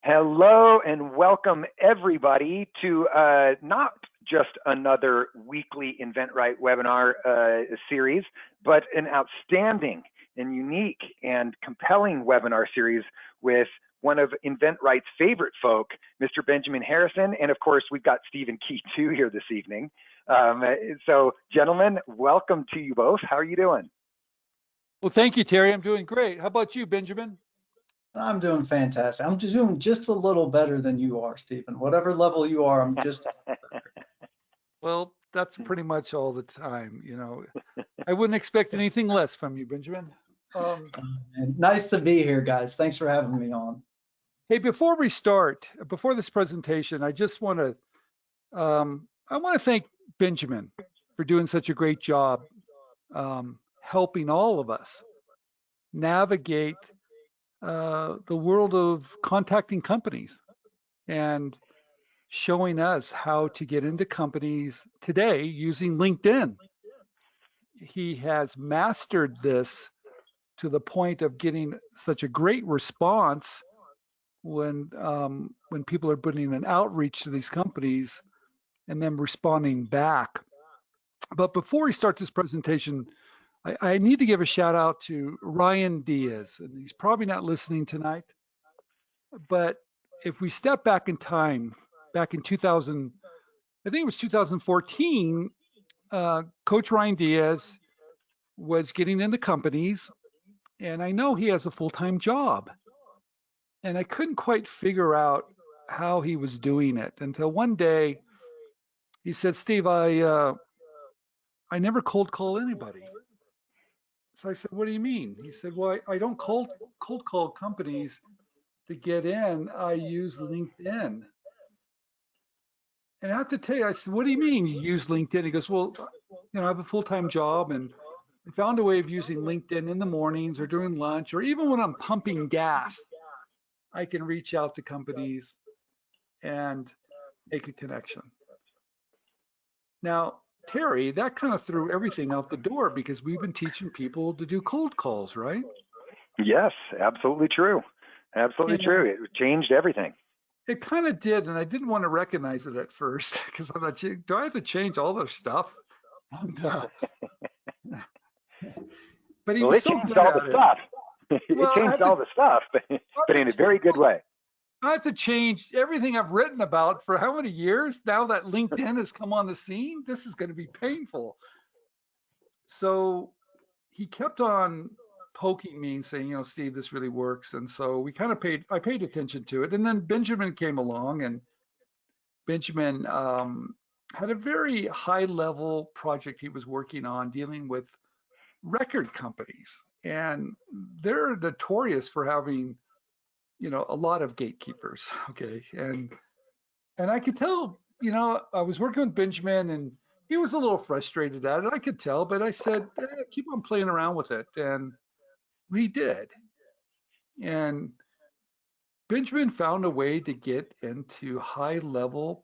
Hello and welcome everybody to not just another weekly inventRight webinar series, but an outstanding and unique and compelling webinar series with one of inventRight's favorite folk, Mr. Benjamin Harrison. And of course, we've got Stephen Key too here this evening. So gentlemen, welcome to you both. How are you doing? Well, thank you, Terry. I'm doing great. How about you, Benjamin? I'm doing fantastic. I'm just doing just a little better than you are, Stephen. Whatever level you are, I'm just Well, that's pretty much all the time. I wouldn't expect anything less from you, Benjamin. nice to be here, guys. Thanks for having me on. Hey, before we start, before this presentation, I just want to thank Benjamin for doing such a great job helping all of us navigate the world of contacting companies and showing us how to get into companies today using LinkedIn. He has mastered this to the point of getting such a great response when people are putting an outreach to these companies and then responding back. But before we start this presentation, I need to give a shout out to Ryan Diaz, and he's probably not listening tonight. But if we step back in time, back in 2000, I think it was 2014, Coach Ryan Diaz was getting into companies, and I know he has a full-time job. And I couldn't quite figure out how he was doing it until one day he said, Steve, I never cold call anybody. So I said, what do you mean? He said, well, I don't cold call companies to get in. I use LinkedIn. And I have to tell you, I said, what do you mean you use LinkedIn? He goes, well, I have a full-time job and I found a way of using LinkedIn in the mornings or during lunch, or even when I'm pumping gas, I can reach out to companies and make a connection. Now, Terry, that kind of threw everything out the door because we've been teaching people to do cold calls, right? Yes, absolutely true. Absolutely true. It changed everything. It kind of did, and I didn't want to recognize it at first because I thought, do I have to change all their stuff? And, but he was so good at it. It changed all the stuff, but in a very good way. I have to change everything I've written about for how many years? Now that LinkedIn has come on the scene, this is going to be painful. So he kept on poking me and saying, Steve, this really works. And so I paid attention to it. And then Benjamin came along, and Benjamin had a very high level project he was working on dealing with record companies. And they're notorious for having a lot of gatekeepers. Okay. And I could tell, I was working with Benjamin and he was a little frustrated at it. I could tell, but I said, keep on playing around with it. And we did. And Benjamin found a way to get into high level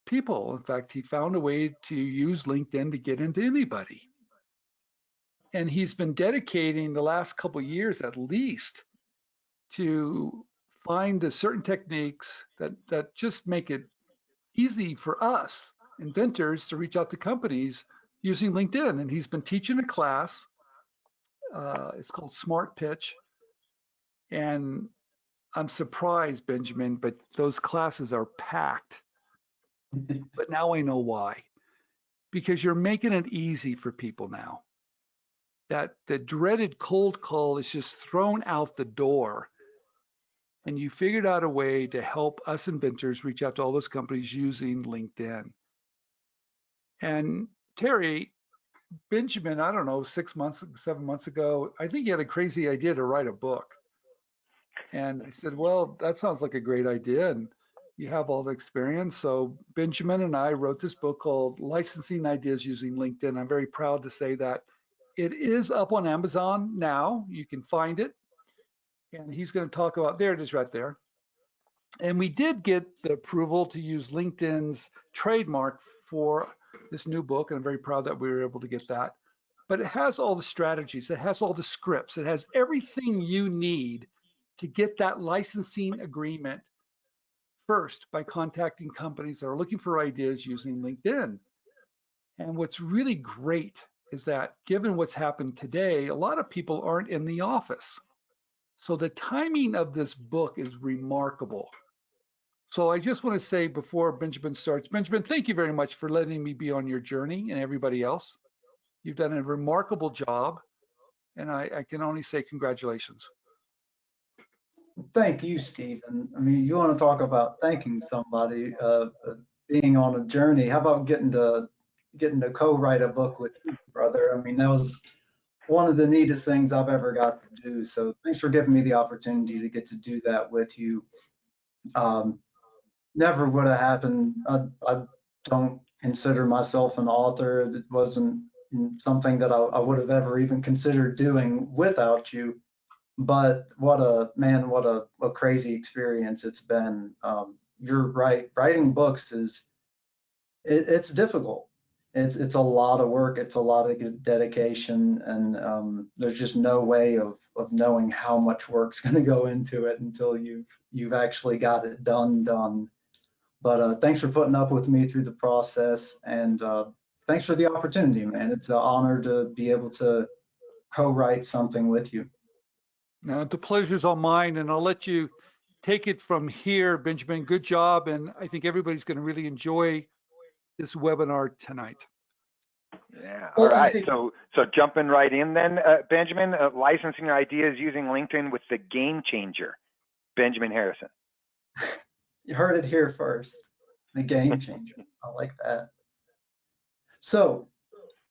people. In fact, he found a way to use LinkedIn to get into anybody. And he's been dedicating the last couple of years at least to find the certain techniques that just make it easy for us inventors to reach out to companies using LinkedIn. And he's been teaching a class. It's called Smart Pitch. And I'm surprised, Benjamin, but those classes are packed. But now I know why. Because you're making it easy for people now. That the dreaded cold call is just thrown out the door. And you figured out a way to help us inventors reach out to all those companies using LinkedIn. And Terry, Benjamin, I don't know, 7 months ago, I think he had a crazy idea to write a book. And I said, well, that sounds like a great idea. And you have all the experience. So Benjamin and I wrote this book called Licensing Ideas Using LinkedIn. I'm very proud to say that it is up on Amazon now. You can find it. And he's going to talk about, there it is right there. And we did get the approval to use LinkedIn's trademark for this new book. And I'm very proud that we were able to get that. But it has all the strategies. It has all the scripts. It has everything you need to get that licensing agreement first by contacting companies that are looking for ideas using LinkedIn. And what's really great is that given what's happened today, a lot of people aren't in the office. So the timing of this book is remarkable. So I just want to say before Benjamin starts, Benjamin, thank you very much for letting me be on your journey and everybody else. You've done a remarkable job, and I can only say congratulations. Thank you, Stephen. I mean, you want to talk about thanking somebody, being on a journey. How about getting to co-write a book with you, brother? I mean, that was one of the neatest things I've ever got to do. So thanks for giving me the opportunity to get to do that with you. Never would have happened. I don't consider myself an author. It wasn't something that I would have ever even considered doing without you. But what a crazy experience it's been. You're right. Writing books it's difficult. It's a lot of work. It's a lot of dedication, and there's just no way of knowing how much work's going to go into it until you've actually got it done. But thanks for putting up with me through the process, and thanks for the opportunity, man. It's an honor to be able to co-write something with you. Now, the pleasure's all mine, and I'll let you take it from here, Benjamin. Good job, and I think everybody's going to really enjoy this webinar tonight. Yeah. All right. So jumping right in then, Benjamin, licensing your ideas using LinkedIn with the game changer, Benjamin Harrison. You heard it here first. The game changer. I like that. So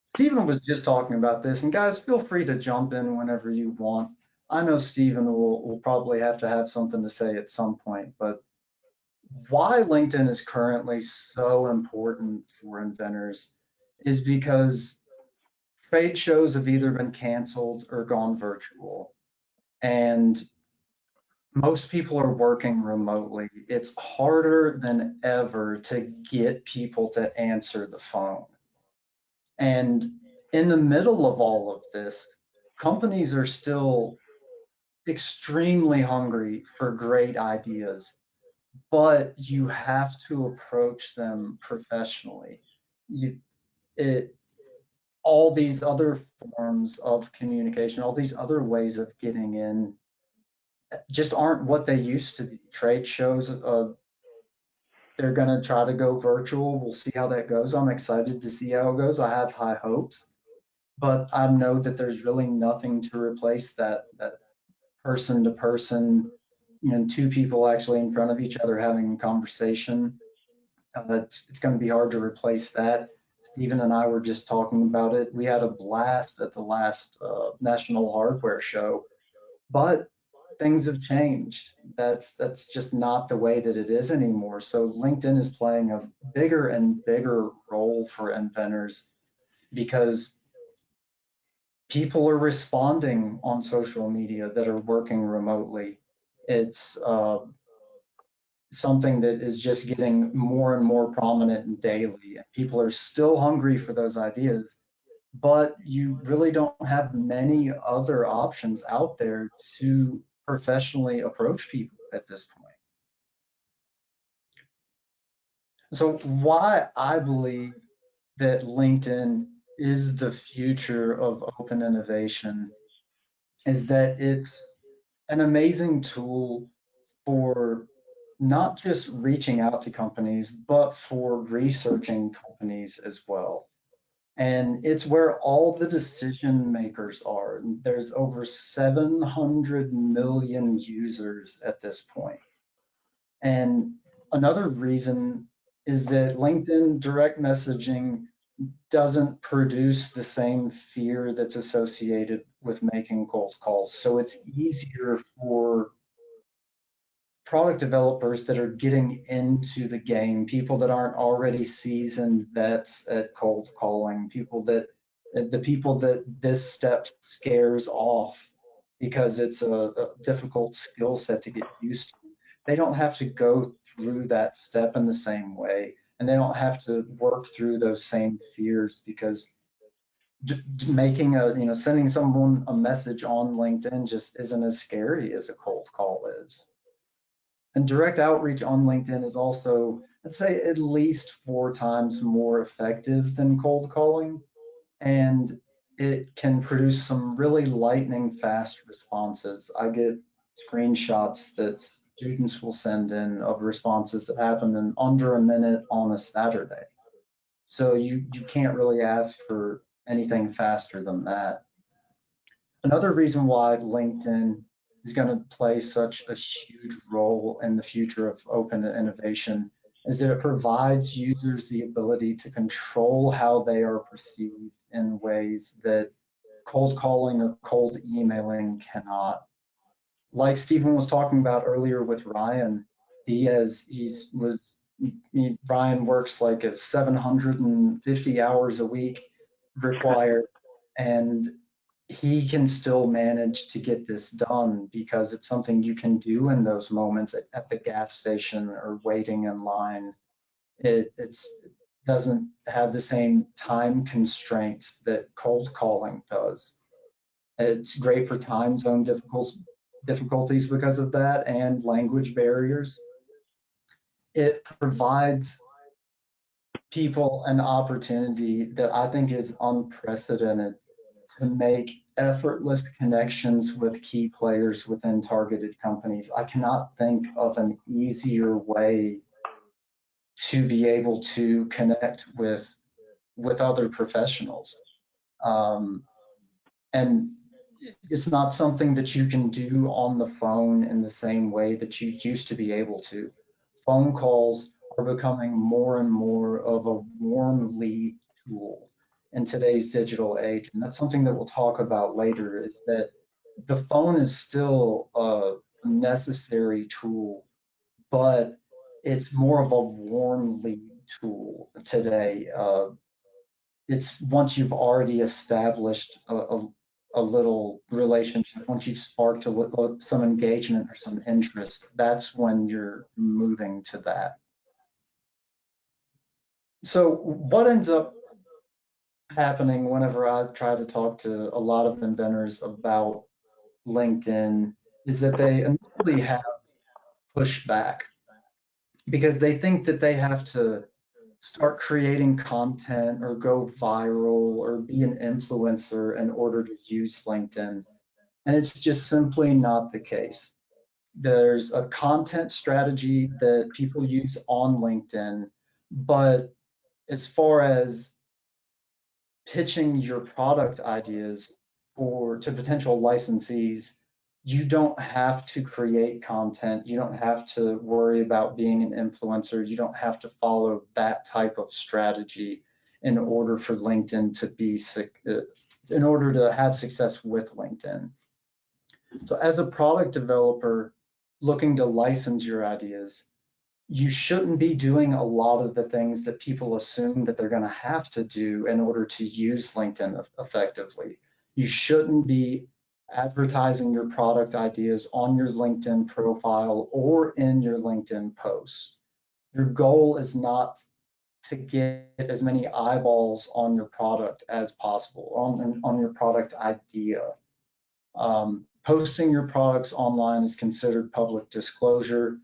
Stephen was just talking about this, and guys, feel free to jump in whenever you want. I know Stephen will probably have to have something to say at some point, but why LinkedIn is currently so important for inventors is because trade shows have either been canceled or gone virtual. And most people are working remotely. It's harder than ever to get people to answer the phone. And in the middle of all of this, companies are still extremely hungry for great ideas, but you have to approach them professionally. All these other forms of communication, all these other ways of getting in just aren't what they used to be. Trade shows, they're going to try to go virtual. We'll see how that goes. I'm excited to see how it goes. I have high hopes, but I know that there's really nothing to replace that person to person, two people actually in front of each other having a conversation. It's going to be hard to replace that. Stephen and I were just talking about it. We had a blast at the last National Hardware Show, but things have changed. That's just not the way that it is anymore. So LinkedIn is playing a bigger and bigger role for inventors because people are responding on social media that are working remotely. It's something that is just getting more and more prominent daily. People are still hungry for those ideas, but you really don't have many other options out there to professionally approach people at this point. So why I believe that LinkedIn is the future of open innovation is that it's an amazing tool for not just reaching out to companies, but for researching companies as well. And it's where all the decision makers are. There's over 700 million users at this point. And another reason is that LinkedIn direct messaging doesn't produce the same fear that's associated with making cold calls. So it's easier for product developers that are getting into the game, people that aren't already seasoned vets at cold calling, the people that this step scares off because it's a difficult skill set to get used to. They don't have to go through that step in the same way, and they don't have to work through those same fears because sending someone a message on LinkedIn just isn't as scary as a cold call is. And direct outreach on LinkedIn is also, I'd say, at least 4 times more effective than cold calling. And it can produce some really lightning fast responses. I get screenshots that students will send in of responses that happen in under a minute on a Saturday. So you can't really ask for anything faster than that. Another reason why LinkedIn is going to play such a huge role in the future of open innovation is that it provides users the ability to control how they are perceived in ways that cold calling or cold emailing cannot. Like Stephen was talking about earlier with Ryan, Ryan works like a 750 hours a week required, and he can still manage to get this done because it's something you can do in those moments at the gas station or waiting in line. It doesn't have the same time constraints that cold calling does. It's great for time zone difficulties because of that and language barriers. It provides people an opportunity that I think is unprecedented to make effortless connections with key players within targeted companies. I cannot think of an easier way to be able to connect with other professionals. Um, and it's not something that you can do on the phone in the same way that you used to be able to. Phone calls are becoming more and more of a warm lead tool in today's digital age. And that's something that we'll talk about later, is that the phone is still a necessary tool, but it's more of a warm lead tool today. It's once you've already established a little relationship, once you've sparked some engagement or some interest, that's when you're moving to that. So what ends up happening whenever I try to talk to a lot of inventors about LinkedIn is that they initially have pushback because they think that they have to start creating content or go viral or be an influencer in order to use LinkedIn. And it's just simply not the case. There's a content strategy that people use on LinkedIn, but as far as pitching your product ideas to potential licensees, you don't have to create content. You don't have to worry about being an influencer. You don't have to follow that type of strategy in order for LinkedIn to be, in order to have success with LinkedIn. So as a product developer looking to license your ideas, you shouldn't be doing a lot of the things that people assume that they're going to have to do in order to use LinkedIn effectively. You shouldn't be advertising your product ideas on your LinkedIn profile or in your LinkedIn posts. Your goal is not to get as many eyeballs on your product as possible, on your product idea. Posting your products online is considered public disclosure,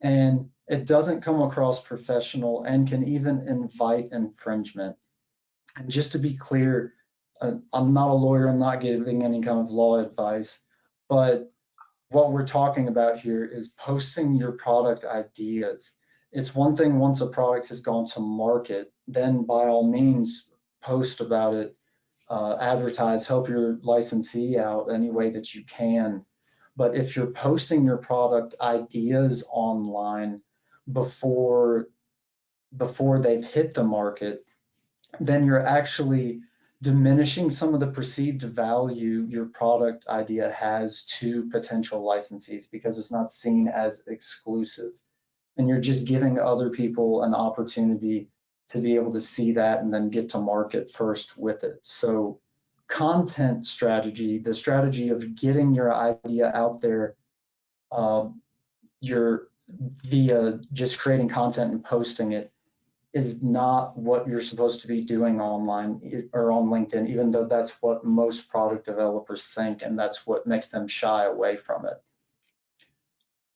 and it doesn't come across professional and can even invite infringement. And just to be clear, I'm not a lawyer, I'm not giving any kind of law advice, but what we're talking about here is posting your product ideas. It's one thing once a product has gone to market, then by all means post about it, advertise, help your licensee out any way that you can. But if you're posting your product ideas online before they've hit the market, then you're actually diminishing some of the perceived value your product idea has to potential licensees because it's not seen as exclusive. And you're just giving other people an opportunity to be able to see that and then get to market first with it. So content strategy, the strategy of getting your idea out there, via just creating content and posting it, is not what you're supposed to be doing online or on LinkedIn, even though that's what most product developers think, and that's what makes them shy away from it.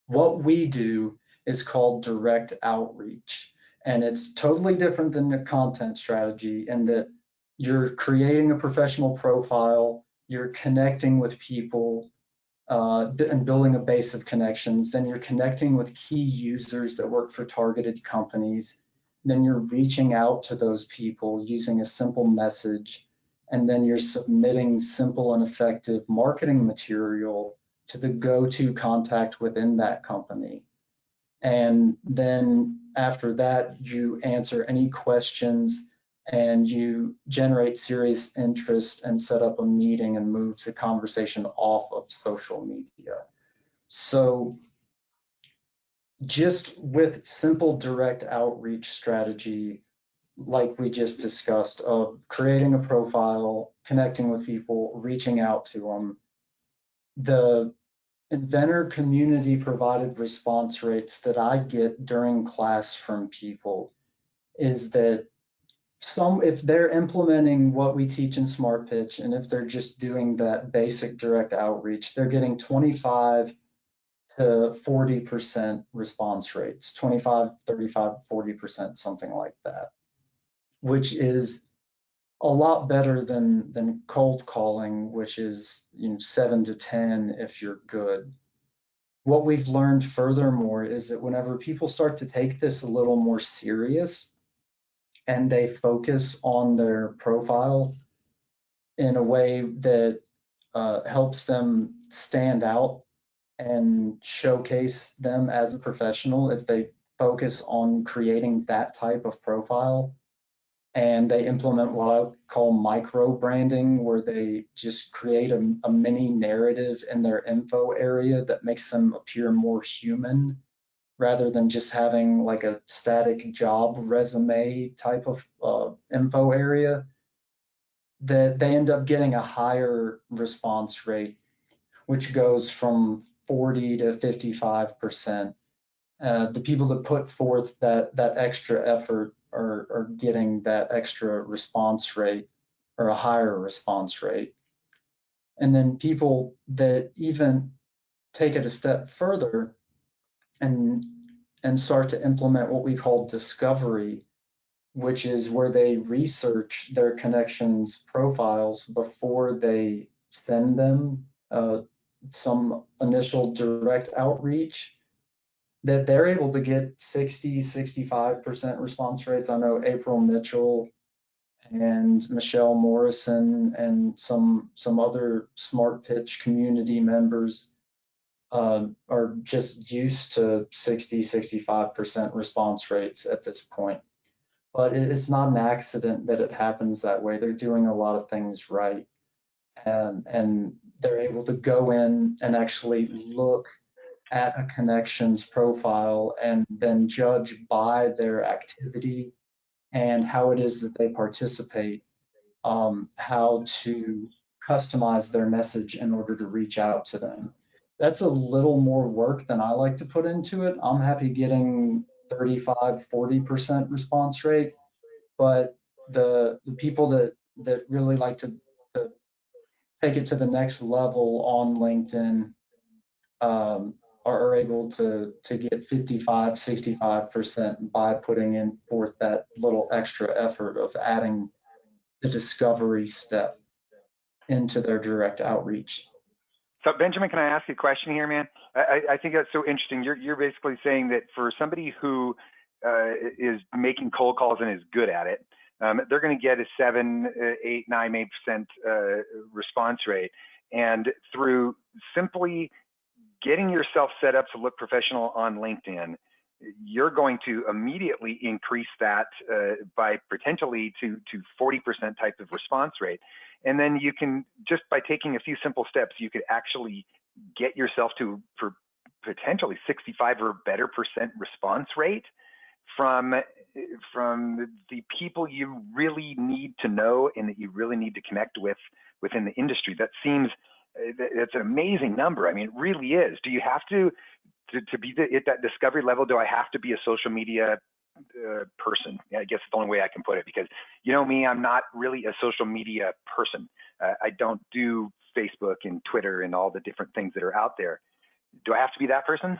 What we do is called direct outreach, and it's totally different than the content strategy in that you're creating a professional profile, you're connecting with people, and building a base of connections. Then you're connecting with key users that work for targeted companies. Then you're reaching out to those people using a simple message. And then you're submitting simple and effective marketing material to the go-to contact within that company. And then after that, you answer any questions and you generate serious interest and set up a meeting and move the conversation off of social media. So just with simple direct outreach strategy, like we just discussed, of creating a profile, connecting with people, reaching out to them, the inventor community provided response rates that I get during class from people is that if they're implementing what we teach in Smart Pitch, and if they're just doing that basic direct outreach, they're getting 25 to 40% response rates, 25, 35, 40%, something like that, which is a lot better than cold calling, which is 7 to 10 if you're good. What we've learned furthermore is that whenever people start to take this a little more serious and they focus on their profile in a way that helps them stand out and showcase them as a professional, if they focus on creating that type of profile and they implement what I call micro branding, where they just create a mini narrative in their info area that makes them appear more human rather than just having like a static job resume type of info area, that they end up getting a higher response rate, which goes from 40 to 55%. The people that put forth that extra effort are getting that extra response rate or a higher response rate. And then people that even take it a step further and start to implement what we call discovery, which is where they research their connections profiles before they send them some initial direct outreach, that they're able to get 60, 65% response rates. I know April Mitchell and Michelle Morrison and some other Smart Pitch community members are just used to 60, 65% response rates at this point. But it's not an accident that it happens that way. They're doing a lot of things right. And they're able to go in and actually look at a connections profile and then judge by their activity and how it is that they participate, how to customize their message in order to reach out to them. That's a little more work than I like to put into it. I'm happy getting 35, 40% response rate, but the people that really like to take it to the next level on LinkedIn are able to get 55, 65% by putting in forth that little extra effort of adding the discovery step into their direct outreach. So Benjamin, can I ask you a question here, man? I think that's so interesting. You're basically saying that for somebody who is making cold calls and is good at it, they're going to get a 7, 8, 9, 8% response rate. And through simply getting yourself set up to look professional on LinkedIn, you're going to immediately increase that by potentially to 40% type of response rate. And then you can, just by taking a few simple steps, you could actually get yourself to for potentially 65 or better % response rate from the people you really need to know and that you really need to connect with within the industry. That seems, that's an amazing number. I mean, it really is. Do you have to be at that discovery level, do I have to be a social media person? Yeah, I guess it's the only way I can put it, because you know me, I'm not really a social media person. I don't do Facebook and Twitter and all the different things that are out there. Do I have to be that person?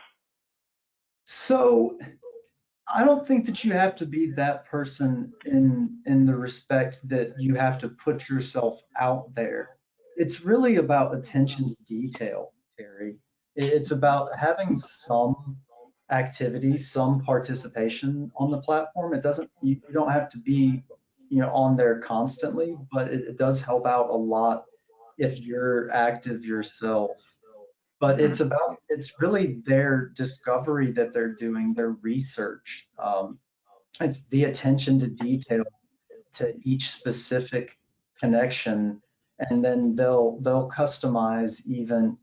So I don't think that you have to be that person in the respect that you have to put yourself out there. It's really about attention to detail, Terry. It's about having some activity, some participation on the platform. It doesn't, you don't have to be, on there constantly, but it does help out a lot if you're active yourself. But Mhm. it's really their discovery that they're doing, their research. It's the attention to detail to each specific connection, and then they'll customize even.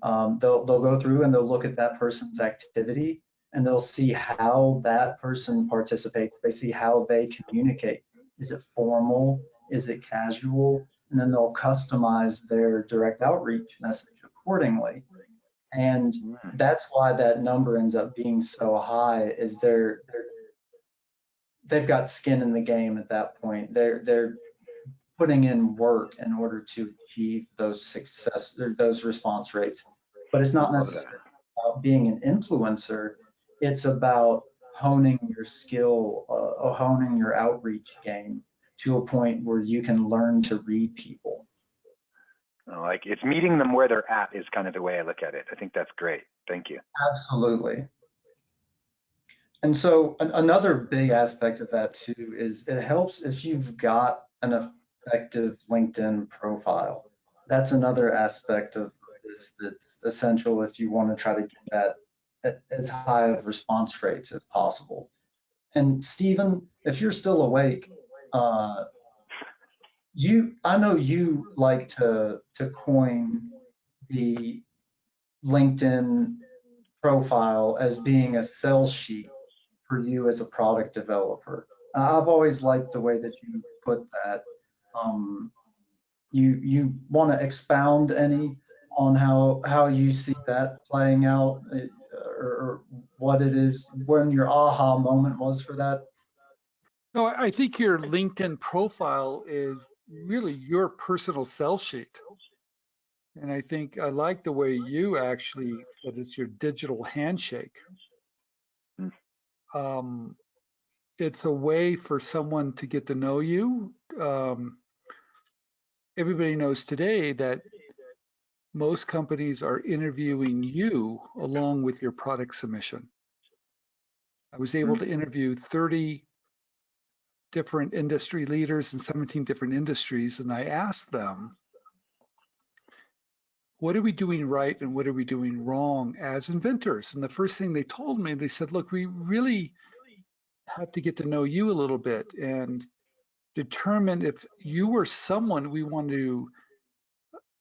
They'll go through and they'll look at that person's activity, and they'll see how that person participates. They see how they communicate. Is it formal? Is it casual? And then they'll customize their direct outreach message accordingly. And Mm. that's why that number ends up being so high, is they've got skin in the game at that point. They're putting in work in order to achieve those success or those response rates. But it's I not love that. necessarily about being an influencer. It's about honing your skill, honing your outreach game to a point where you can learn to read people. Like it's meeting them where they're at is kind of the way I look at it. I think that's great. Thank you. Absolutely. And so another big aspect of that too is it helps if you've got an effective LinkedIn profile. That's another aspect of this that's essential if you want to try to get that as high of response rates as possible. And Stephen, if you're still awake, uh, I know you like to coin the LinkedIn profile as being a sell sheet for you as a product developer. I've always liked the way that you put that. Um, you want to expound any on how you see that playing out, or what it is, when your aha moment was for that? No, I think your LinkedIn profile is really your personal sell sheet. And I think I like the way you actually said it's your digital handshake. Mm. Um, it's a way for someone to get to know you. Everybody knows today that most companies are interviewing you along with your product submission. I was able Mm. to interview 30 different industry leaders in 17 different industries, and I asked them, what are we doing right and what are we doing wrong as inventors? And the first thing they told me, they said, look, we really have to get to know you a little bit and determine if you were someone we want to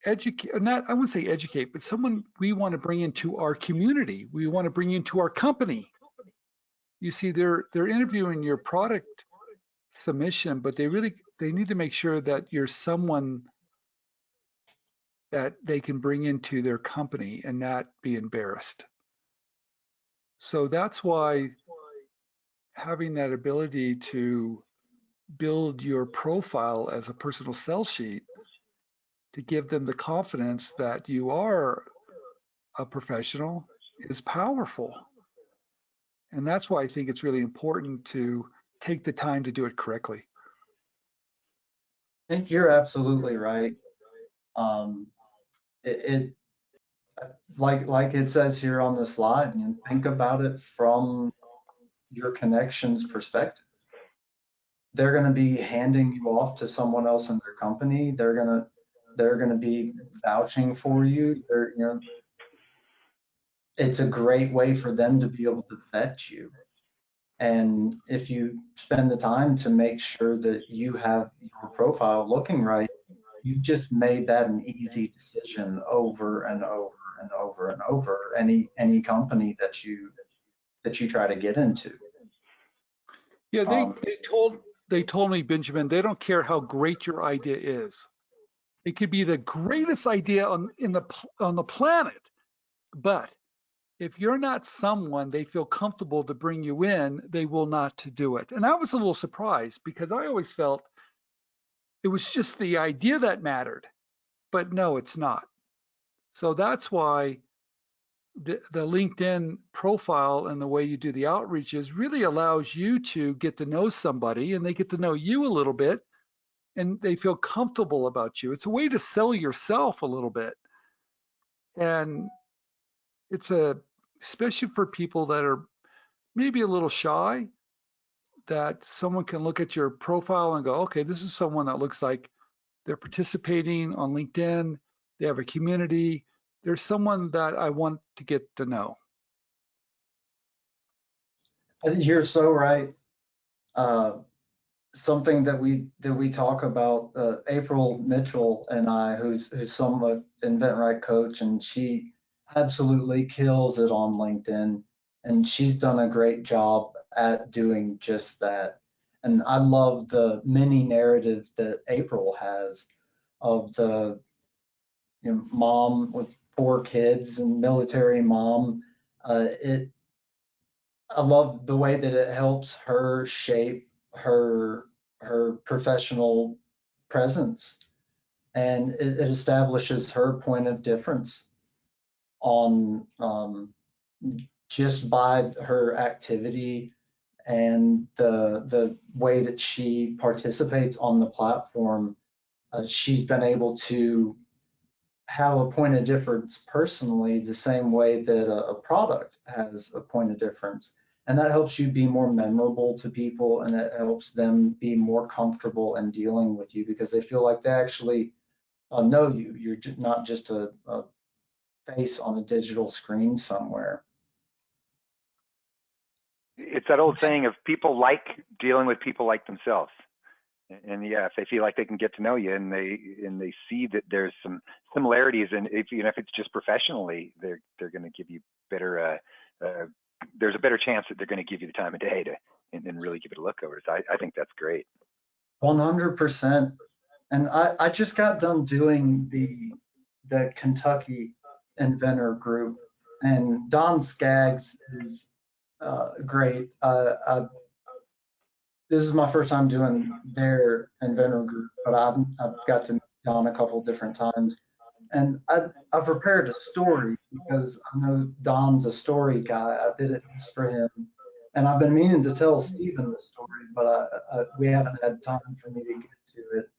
educate, not, I wouldn't say educate, but someone we want to bring into our community. We want to bring into our company. You see, they're interviewing your product submission, but they need to make sure that you're someone that they can bring into their company and not be embarrassed. So that's why having that ability to build your profile as a personal sell sheet to give them the confidence that you are a professional is powerful. And that's why I think it's really important to take the time to do it correctly. I think you're absolutely right. Um, it like it says here on the slide, think about it from your connections perspective. They're going to be handing you off to someone else in their company. They're going to be vouching for you. It's a great way for them to be able to vet you. And if you spend the time to make sure that you have your profile looking right, you've just made that an easy decision over and over and over and over any company that you try to get into. Yeah, Um, they told me, Benjamin, they don't care how great your idea is. It could be the greatest idea on the planet, but if you're not someone they feel comfortable to bring you in, they will not to do it. And I was a little surprised because I always felt it was just the idea that mattered, but no, it's not. So that's why the LinkedIn profile and the way you do the outreaches really allows you to get to know somebody and they get to know you a little bit and they feel comfortable about you. It's a way to sell yourself a little bit. And it's especially for people that are maybe a little shy, that someone can look at your profile and go, okay, this is someone that looks like they're participating on LinkedIn. They have a community. There's someone that I want to get to know. I think you're so right. Something that we talk about, April Mitchell and I, who's somewhat inventRight coach, and she absolutely kills it on LinkedIn, and she's done a great job at doing just that. And I love the mini narrative that April has of the mom with 4 kids and military mom. I love the way that it helps her shape her professional presence, and it establishes her point of difference on just by her activity and the way that she participates on the platform. She's been able to have a point of difference personally, the same way that a product has a point of difference. And that helps you be more memorable to people, and it helps them be more comfortable in dealing with you because they feel like they actually know you. You're not just a face on a digital screen somewhere. It's that old saying of people like dealing with people like themselves. And yeah, if they feel like they can get to know you and they see that there's some similarities, and if it's just professionally, they're going to give you better. There's a better chance that they're going to give you the time of day to and really give it a look over. So I think that's great. 100%. And I just got done doing the Kentucky Inventor group, and Don Skaggs is great. This is my first time doing their inventor group, but I've got to meet Don a couple different times. And I prepared a story because I know Don's a story guy. I did it just for him. And I've been meaning to tell Stephen the story, but we haven't had time for me to get to it.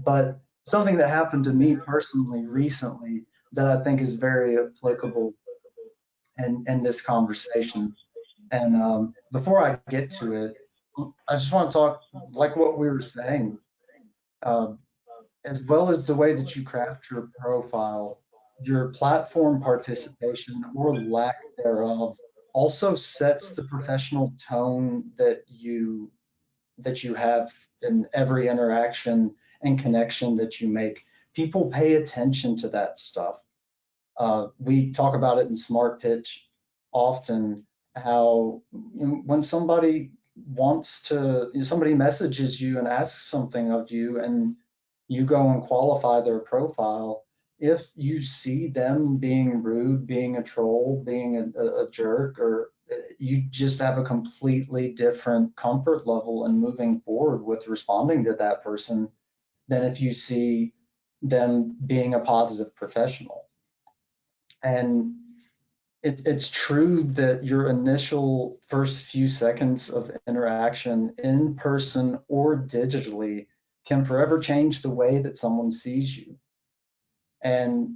But something that happened to me personally recently that I think is very applicable in this conversation. And before I get to it, I just want to talk like what we were saying, as well as the way that you craft your profile, your platform participation or lack thereof also sets the professional tone that you have in every interaction and connection that you make. People pay attention to that stuff. We talk about it in Smart Pitch often, how when somebody somebody messages you and asks something of you, and you go and qualify their profile, if you see them being rude, being a troll, being a jerk, or you just have a completely different comfort level in moving forward with responding to that person than if you see them being a positive professional. And it's true that your initial first few seconds of interaction in person or digitally can forever change the way that someone sees you. And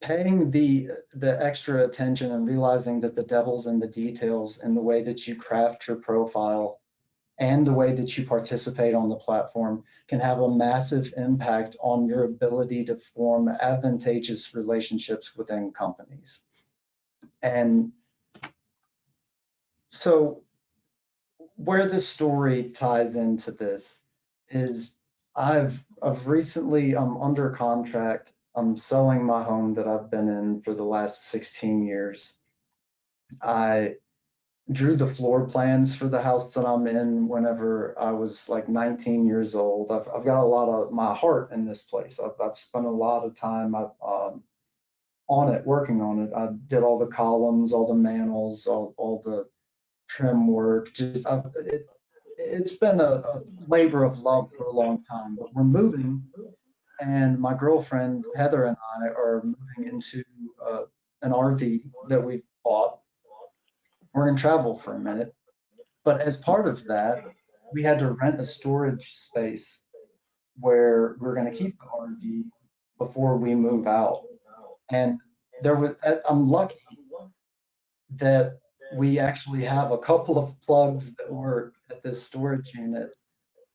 paying the extra attention and realizing that the devil's in the details in the way that you craft your profile and the way that you participate on the platform can have a massive impact on your ability to form advantageous relationships within companies. And so where this story ties into this is I've recently, I'm under contract. I'm selling my home that I've been in for the last 16 years. I drew the floor plans for the house that I'm in whenever I was like 19 years old. I've got a lot of my heart in this place. I've spent a lot of time on it, working on it. I did all the columns, all the manels, all the trim work. Just it's been a labor of love for a long time. But we're moving, And my girlfriend Heather and I are moving into an RV that we've bought. We're going to travel for a minute, but as part of that, we had to rent a storage space where we're going to keep the RV before we move out. And I'm lucky that we actually have a couple of plugs that work at this storage unit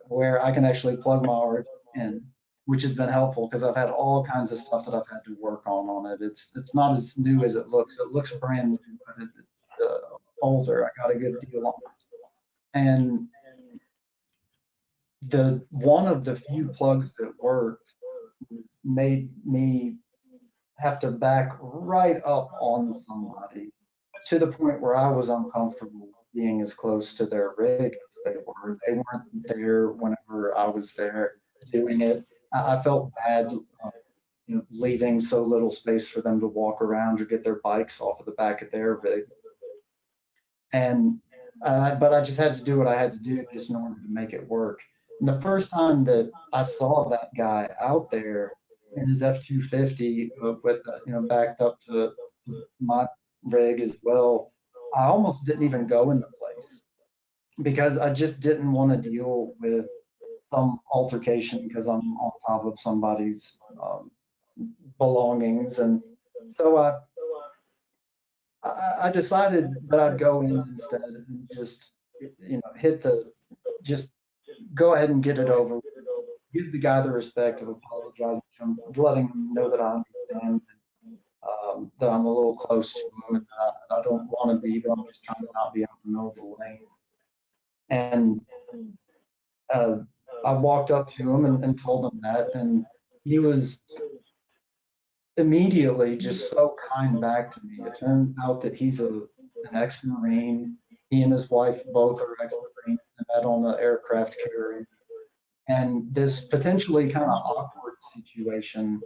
where I can actually plug my RV in, which has been helpful because I've had all kinds of stuff that I've had to work on it. It's not as new as it looks. It looks brand new, but it's older. I got a good deal on it. And the one of the few plugs that worked made me have to back right up on somebody to the point where I was uncomfortable being as close to their rig as they were. They weren't there whenever I was there doing it. I felt bad, leaving so little space for them to walk around or get their bikes off of the back of their rig. And but I just had to do what I had to do just in order to make it work. And the first time that I saw that guy out there in his F-250 with backed up to my rig as well, I almost didn't even go into place because I just didn't want to deal with some altercation because I'm on top of somebody's belongings. And so I decided that I'd go in instead and just, just go ahead and get it over. Give the guy the respect of apologizing to him, letting him know that I understand, that I'm a little close to him and I don't want to be, but I'm just trying to not be out in the middle of the lane. And uh, I walked up to him and told him that, and he was immediately just so kind back to me. It turned out that he's an ex-Marine. He and his wife both are ex-Marine and met on an aircraft carrier. And this potentially kind of awkward situation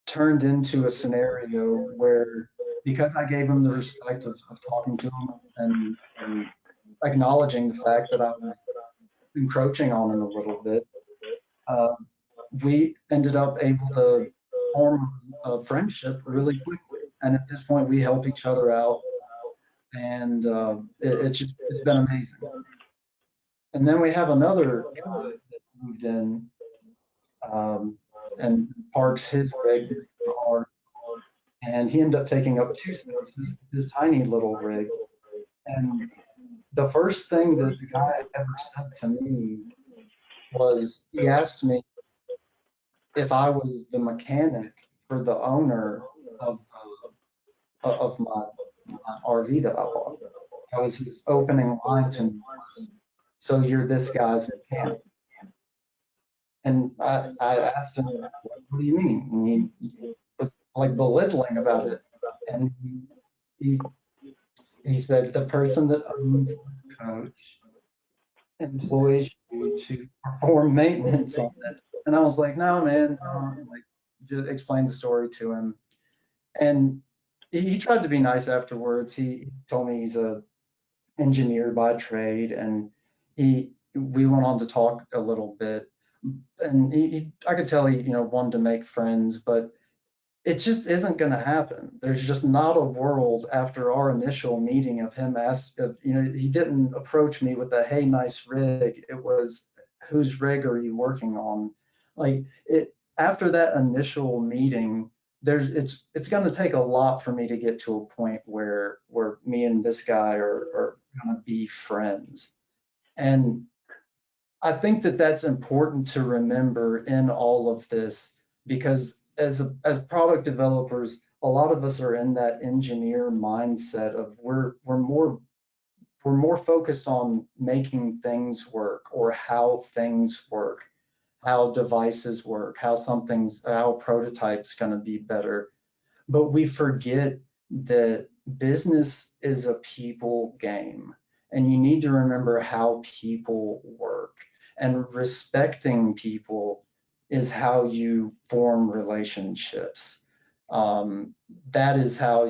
turned into a scenario where, because I gave him the respect of talking to him and acknowledging the fact that I was encroaching on him a little bit, we ended up able to form a friendship really quickly. And at this point, we help each other out, and it's been amazing. And then we have another guy that moved in and parks his rig next to ours, and he ended up taking up 2 spaces, this tiny little rig. And the first thing that the guy ever said to me was he asked me if I was the mechanic for the owner of my RV that I bought. That was his opening line to me. So you're this guy's mechanic. And I asked him, what do you mean? And he was like belittling about it. And he said, the person that owns this coach employs you to perform maintenance on it. And I was like, no, man, no. Like, just explain the story to him. And he tried to be nice afterwards. He told me he's a engineer by trade, and we went on to talk a little bit. And I could tell he wanted to make friends, but it just isn't going to happen. There's just not a world after our initial meeting of him he didn't approach me with a, hey, nice rig. It was, whose rig are you working on? Like after that initial meeting, it's going to take a lot for me to get to a point where me and this guy are going to be friends. And I think that that's important to remember in all of this, because as product developers, a lot of us are in that engineer mindset of we're more focused on making things work, or how things work, how devices work, how a prototype's going to be better. But we forget that business is a people game, and you need to remember how people work. And respecting people is how you form relationships. That's how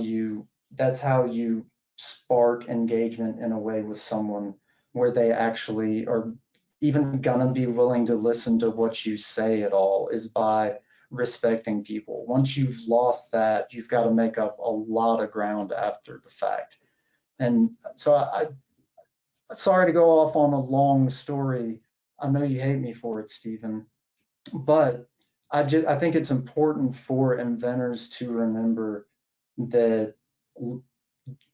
you spark engagement in a way with someone where they actually are even gonna be willing to listen to what you say at all is by respecting people. Once you've lost that, you've got to make up a lot of ground after the fact. And so sorry to go off on a long story. I know you hate me for it, Stephen, but I think it's important for inventors to remember that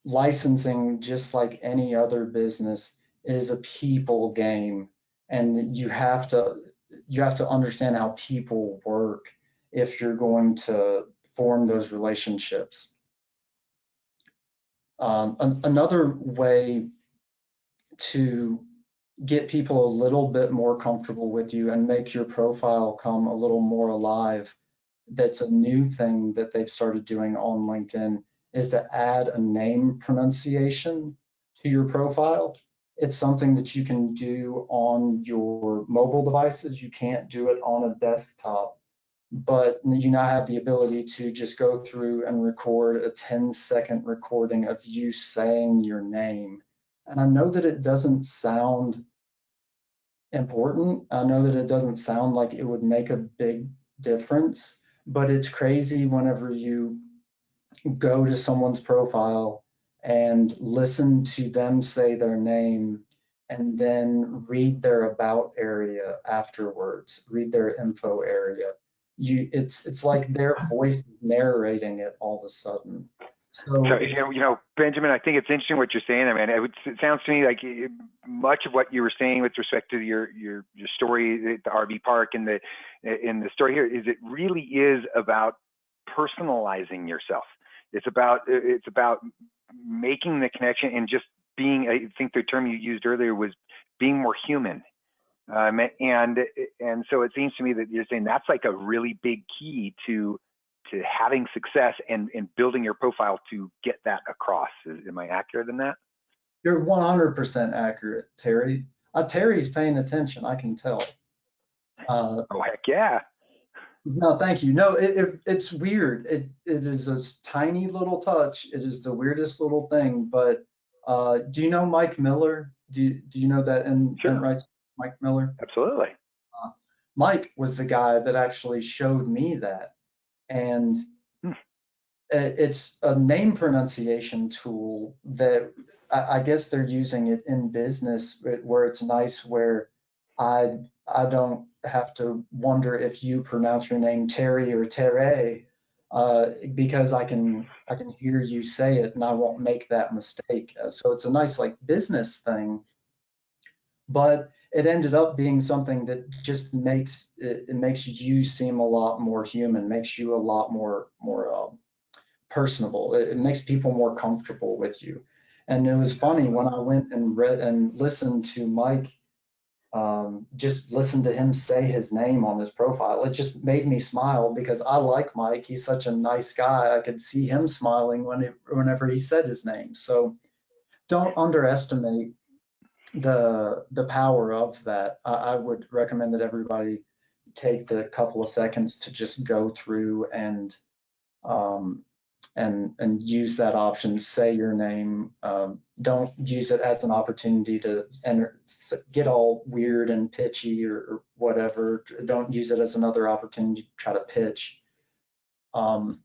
licensing, just like any other business, is a people game, and you have to understand how people work if you're going to form those relationships. Another way to get people a little bit more comfortable with you and make your profile come a little more alive, that's a new thing that they've started doing on LinkedIn, is to add a name pronunciation to your profile. It's something that you can do on your mobile devices. You can't do it on a desktop, but you now have the ability to just go through and record a 10-second recording of you saying your name. And I know that it doesn't sound important. I know that it doesn't sound like it would make a big difference, but it's crazy whenever you go to someone's profile and listen to them say their name and then read their about area afterwards, read their info area. It's like their voice narrating it all of a sudden. So Benjamin, I think it's interesting what you're saying. I mean, it sounds to me like much of what you were saying with respect to your story at the RV park and in the story here is it really is about personalizing yourself. It's about making the connection and just being. I think the term you used earlier was being more human. And so it seems to me that you're saying that's like a really big key to having success and building your profile to get that across. Am I accurate in that? You're 100% accurate, Terry. Terry's paying attention, I can tell. Oh, heck yeah. No, thank you. No, it's weird. It is a tiny little touch. It is the weirdest little thing. But do you know Mike Miller? Do you know that inventRight's Mike Miller? Absolutely. Mike was the guy that actually showed me that. And it's a name pronunciation tool that I guess they're using it in business where it's nice, where I don't have to wonder if you pronounce your name Terry or Terre, because I can hear you say it and I won't make that mistake. So it's a nice like business thing, but it ended up being something that just makes you seem a lot more human, makes you a lot more personable. It makes people more comfortable with you. And it was funny when I went and read and listened to Mike, just listen to him say his name on his profile. It just made me smile because I like Mike. He's such a nice guy. I could see him smiling whenever he said his name. So don't underestimate the power of that. I would recommend that everybody take the couple of seconds to just go through and use that option, say your name. Don't use it as an opportunity to get all weird and pitchy or whatever. Don't use it as another opportunity to try to pitch. But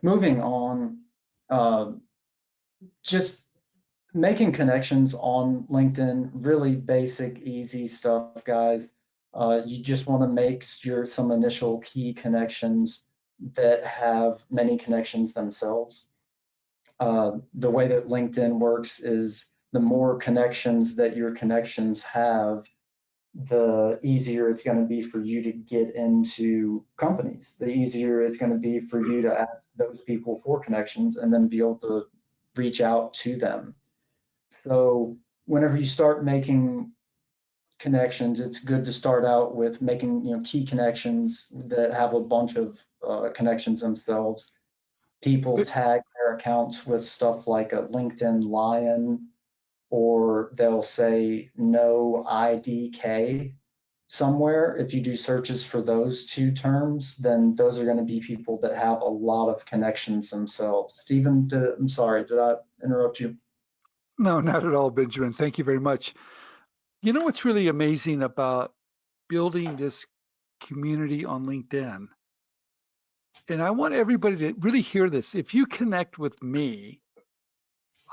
moving on, just making connections on LinkedIn, really basic, easy stuff, guys. You just want to make some initial key connections that have many connections themselves. The way that LinkedIn works is the more connections that your connections have, the easier it's going to be for you to get into companies. The easier it's going to be for you to ask those people for connections and then be able to reach out to them. So whenever you start making connections, it's good to start out with making key connections that have a bunch of connections themselves. People tag their accounts with stuff like a LinkedIn lion, or they'll say no IDK somewhere. If you do searches for those two terms, then those are going to be people that have a lot of connections themselves. Stephen, I'm sorry, did I interrupt you? No, not at all, Benjamin. Thank you very much. You know what's really amazing about building this community on LinkedIn? And I want everybody to really hear this. If you connect with me,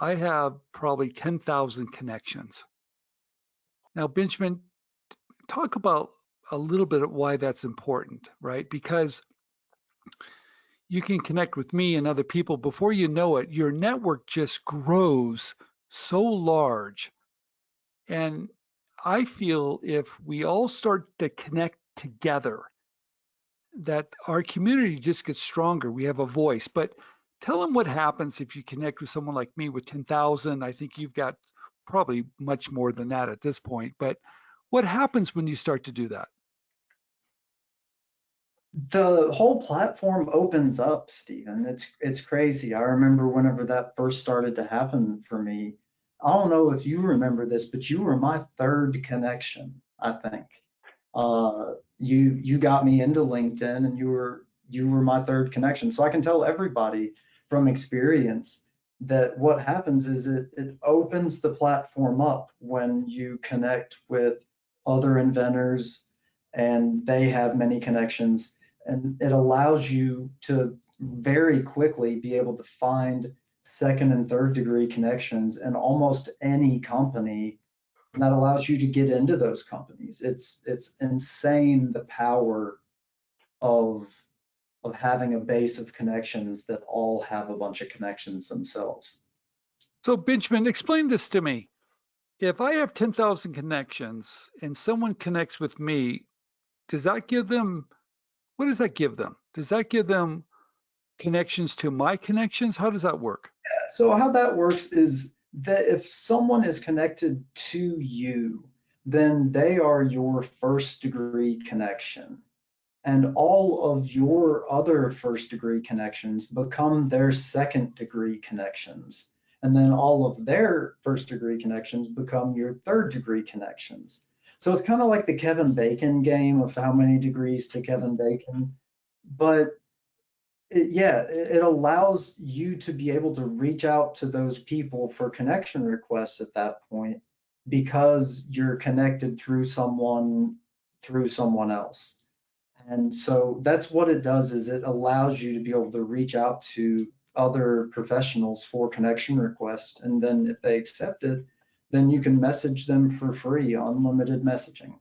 I have probably 10,000 connections. Now, Benjamin, talk about a little bit of why that's important, right? Because you can connect with me and other people. Before you know it, your network just grows so large. And I feel if we all start to connect together, that our community just gets stronger. We have a voice. But tell them what happens if you connect with someone like me with 10,000. I think you've got probably much more than that at this point. But what happens when you start to do that? The whole platform opens up, Stephen. It's crazy. I remember whenever that first started to happen for me. I don't know if you remember this, but you were my third connection, I think. You got me into LinkedIn, and you were my third connection. So I can tell everybody from experience that what happens is it opens the platform up when you connect with other inventors and they have many connections, and it allows you to very quickly be able to find second and third degree connections in almost any company, and that allows you to get into those companies. It's insane, the power of having a base of connections that all have a bunch of connections themselves. So, Benjamin, explain this to me. If I have 10,000 connections and someone connects with me, does that give them, what does that give them? Does that give them connections to my connections? How does that work? So how that works is that if someone is connected to you, then they are your first degree connection. And all of your other first degree connections become their second degree connections. And then all of their first degree connections become your third degree connections. So it's kind of like the Kevin Bacon game of how many degrees to Kevin Bacon. But it allows you to be able to reach out to those people for connection requests at that point, because you're connected through someone else. And so that's what it does, is it allows you to be able to reach out to other professionals for connection requests. And then if they accept it, then you can message them for free, unlimited messaging.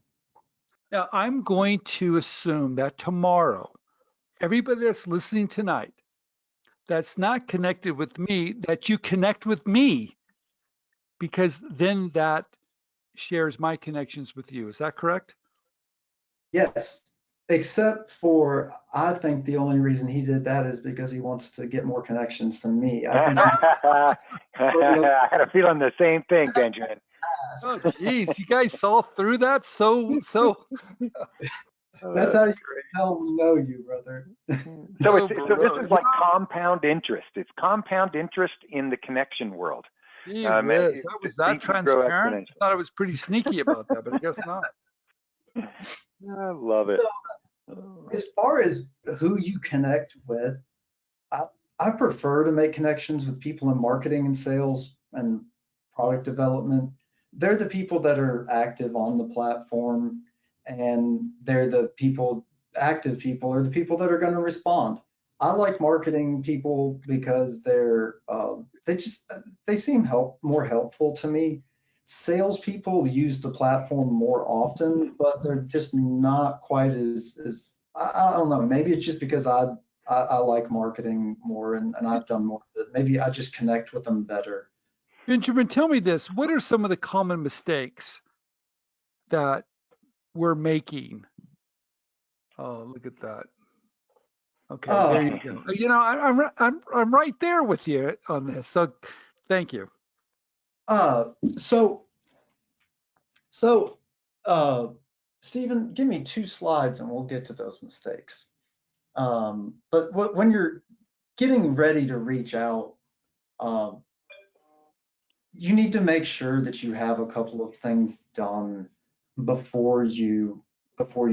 Now, I'm going to assume that tomorrow, everybody that's listening tonight that's not connected with me, that you connect with me, because then that shares my connections with you. Is that correct? Yes, except for, I think the only reason he did that is because he wants to get more connections than me. I think I had a feeling the same thing, Benjamin. Oh, geez, you guys saw through that so. That's how you tell we know you, brother. So this is like compound interest. It's compound interest in the connection world. Gee whiz, was that transparent? I thought I was pretty sneaky about that, but I guess not. I love it. So, as far as who you connect with, I prefer to make connections with people in marketing and sales and product development. They're the people that are active on the platform, and they're the people, active people are the people that are going to respond. I like marketing people because they seem more helpful to me. Salespeople use the platform more often, but they're just not quite as I don't know. Maybe it's just because I like marketing more, and I've done more of it. Maybe I just connect with them better. Benjamin, tell me this. What are some of the common mistakes that we're making? Oh, look at that. Okay, there you go. You know, I'm right there with you on this. So thank you. Stephen, give me 2 slides and we'll get to those mistakes. But when you're getting ready to reach out, you need to make sure that you have a couple of things done before you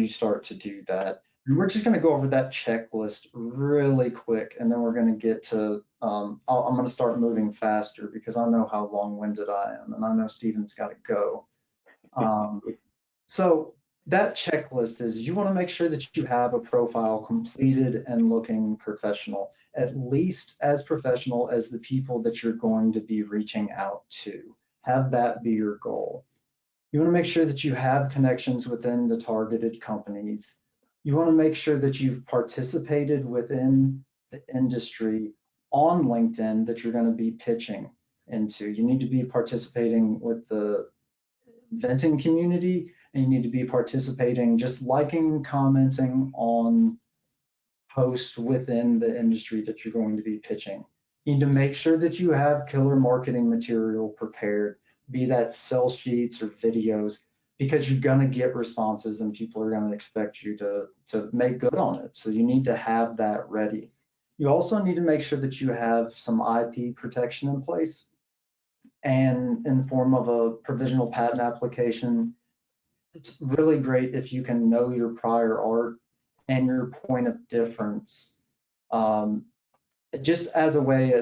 start to do that. And we're just going to go over that checklist really quick, and then we're going to get to, I'm going to start moving faster because I know how long-winded I am, and I know Stephen's got to go. So that checklist is you want to make sure that you have a profile completed and looking professional, at least as professional as the people that you're going to be reaching out to. Have that be your goal. You want to make sure that you have connections within the targeted companies. You want to make sure that you've participated within the industry on LinkedIn that you're going to be pitching into. You need to be participating with the inventing community, and you need to be participating, just liking, commenting on posts within the industry that you're going to be pitching. You need to make sure that you have killer marketing material prepared, be that sell sheets or videos, because you're going to get responses and people are going to expect you to make good on it. So you need to have that ready. You also need to make sure that you have some IP protection in place, and in the form of a provisional patent application. It's really great if you can know your prior art and your point of difference, just as a way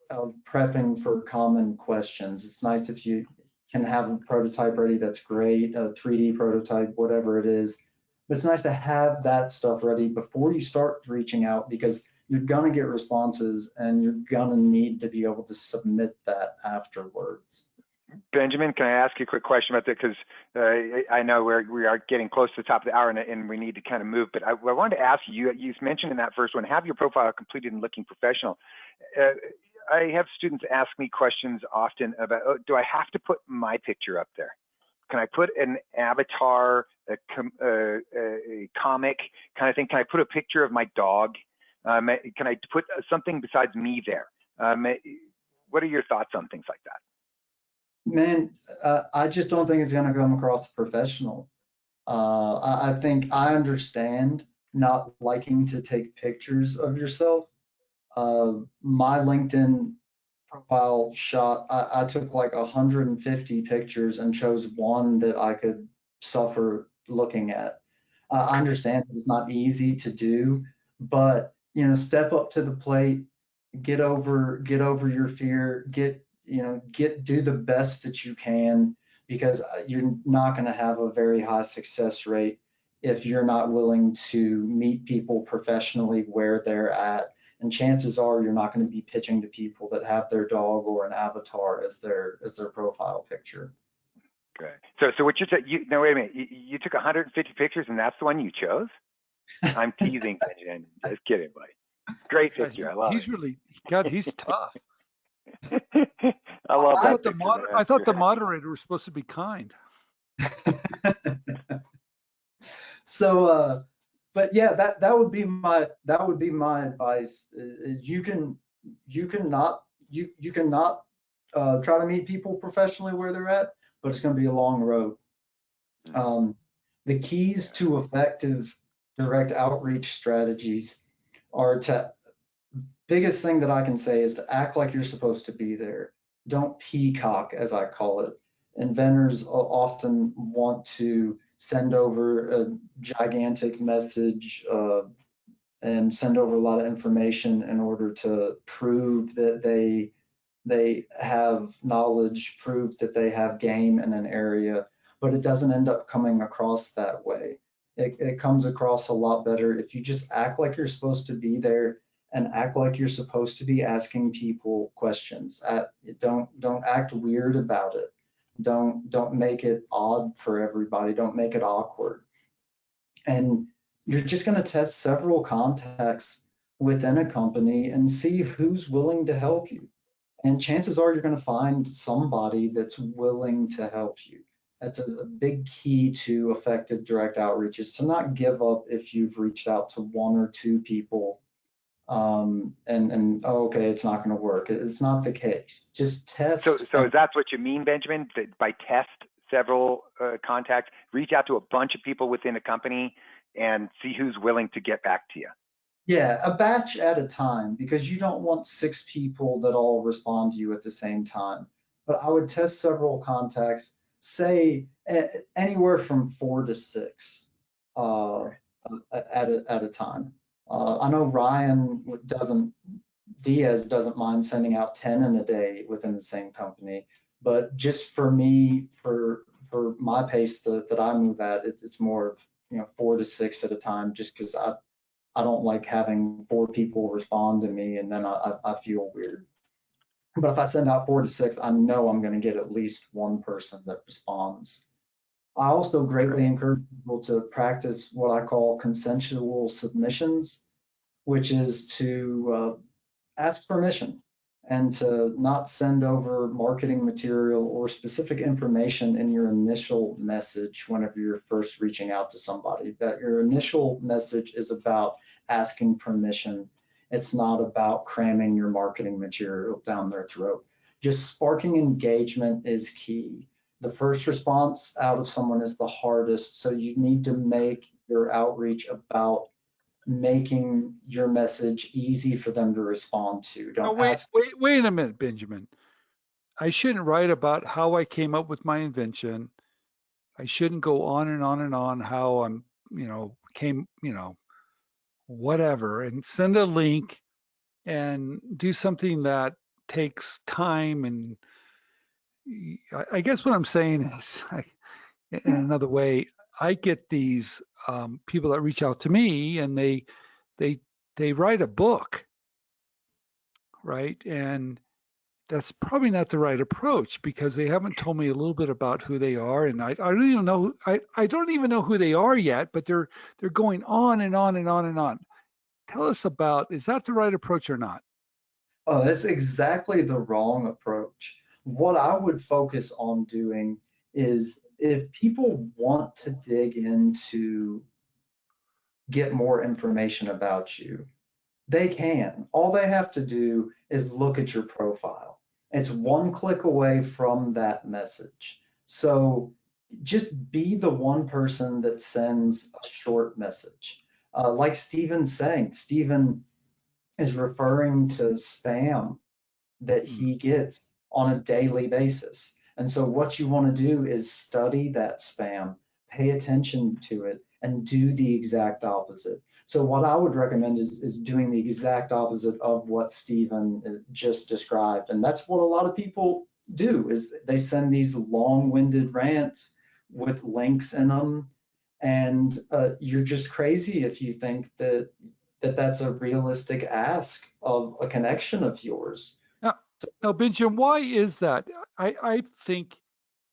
of prepping for common questions. It's nice if you can have a prototype ready, that's great, a 3D prototype, whatever it is. But it's nice to have that stuff ready before you start reaching out, because you're gonna get responses and you're gonna need to be able to submit that afterwards. Benjamin, can I ask you a quick question about that? Because I know we are getting close to the top of the hour and we need to kind of move. But I wanted to ask you, you mentioned in that first one, have your profile completed and looking professional. I have students ask me questions often about, oh, do I have to put my picture up there? Can I put an avatar, a comic kind of thing? Can I put a picture of my dog? Can I put something besides me there? What are your thoughts on things like that? Man, I just don't think it's going to come across professional. I think I understand not liking to take pictures of yourself. My LinkedIn profile shot, I took like 150 pictures and chose one that I could suffer looking at. I understand it's not easy to do, but step up to the plate, get over your fear, do the best that you can, because you're not going to have a very high success rate if you're not willing to meet people professionally where they're at. And chances are you're not going to be pitching to people that have their dog or an avatar as their profile picture. Okay. So what you're saying, no, wait a minute. You took 150 pictures and that's the one you chose? I'm teasing, Benjamin. Just kidding, buddy. Great picture. I love it. He's tough. I love that picture. I thought the moderator was supposed to be kind. So, but yeah, that would be my advice. Is you cannot try to meet people professionally where they're at, but it's going to be a long road. The keys to effective direct outreach strategies are biggest thing that I can say is to act like you're supposed to be there. Don't peacock, as I call it. Inventors often want to send over a gigantic message and send over a lot of information in order to prove that they have knowledge, prove that they have game in an area, but it doesn't end up coming across that way. It comes across a lot better if you just act like you're supposed to be there and act like you're supposed to be asking people questions. Don't act weird about it. Don't make it odd for everybody. Don't make it awkward. And you're just going to test several contacts within a company and see who's willing to help you. And chances are you're going to find somebody that's willing to help you. That's a big key to effective direct outreach, is to not give up if you've reached out to one or two people and oh, okay, it's not going to work. It's not the case. Just test. So that's what you mean, Benjamin? That by test several contacts, reach out to a bunch of people within a company and see who's willing to get back to you. Yeah, a batch at a time, because you don't want 6 people that all respond to you at the same time. But I would test several contacts, say anywhere from 4 to 6 at a time. I know Ryan Diaz doesn't mind sending out 10 in a day within the same company, but just for me, for for my pace that I move at, it's more of 4 to 6 at a time, just because I don't like having 4 people respond to me and then I feel weird. But if I send out 4 to 6, I know I'm going to get at least one person that responds. I also greatly encourage people to practice what I call consensual submissions, which is to ask permission and to not send over marketing material or specific information in your initial message whenever you're first reaching out to somebody. That your initial message is about asking permission. It's not about cramming your marketing material down their throat. Just sparking engagement is key. The first response out of someone is the hardest, so you need to make your outreach about making your message easy for them to respond to. Oh, Don't wait, ask. wait a minute, Benjamin. I shouldn't write about how I came up with my invention. I shouldn't go on and on and on how I'm, whatever, and send a link and do something that takes time. And I guess what I'm saying is, in another way, I get these people that reach out to me and they write a book, right? And that's probably not the right approach because they haven't told me a little bit about who they are, and I don't even know I don't even know who they are yet, but they're going on and on and on and on. Tell us about, is that the right approach or not? Oh, that's exactly the wrong approach. What I would focus on doing is if people want to dig into get more information about you, they can. All they have to do is look at your profile. It's one click away from that message. So just be the one person that sends a short message. Like Stephen's saying, Stephen is referring to spam that he gets on a daily basis. And so what you want to do is study that spam, pay attention to it, and do the exact opposite. So what I would recommend is doing the exact opposite of what Stephen just described. And that's what a lot of people do, is they send these long-winded rants with links in them. And you're just crazy if you think that that's a realistic ask of a connection of yours. Now, Benjamin, why is that? I think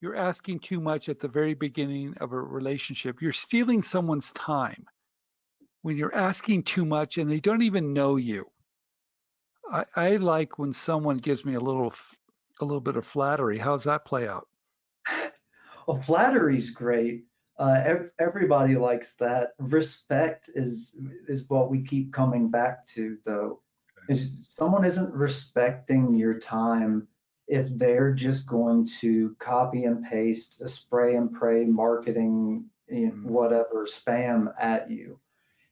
you're asking too much at the very beginning of a relationship. You're stealing someone's time when you're asking too much and they don't even know you. I like when someone gives me a little bit of flattery. How does that play out? Well, flattery's great. Everybody likes that. Respect is what we keep coming back to, though. Is someone isn't respecting your time if they're just going to copy and paste a spray and pray marketing, whatever, spam at you.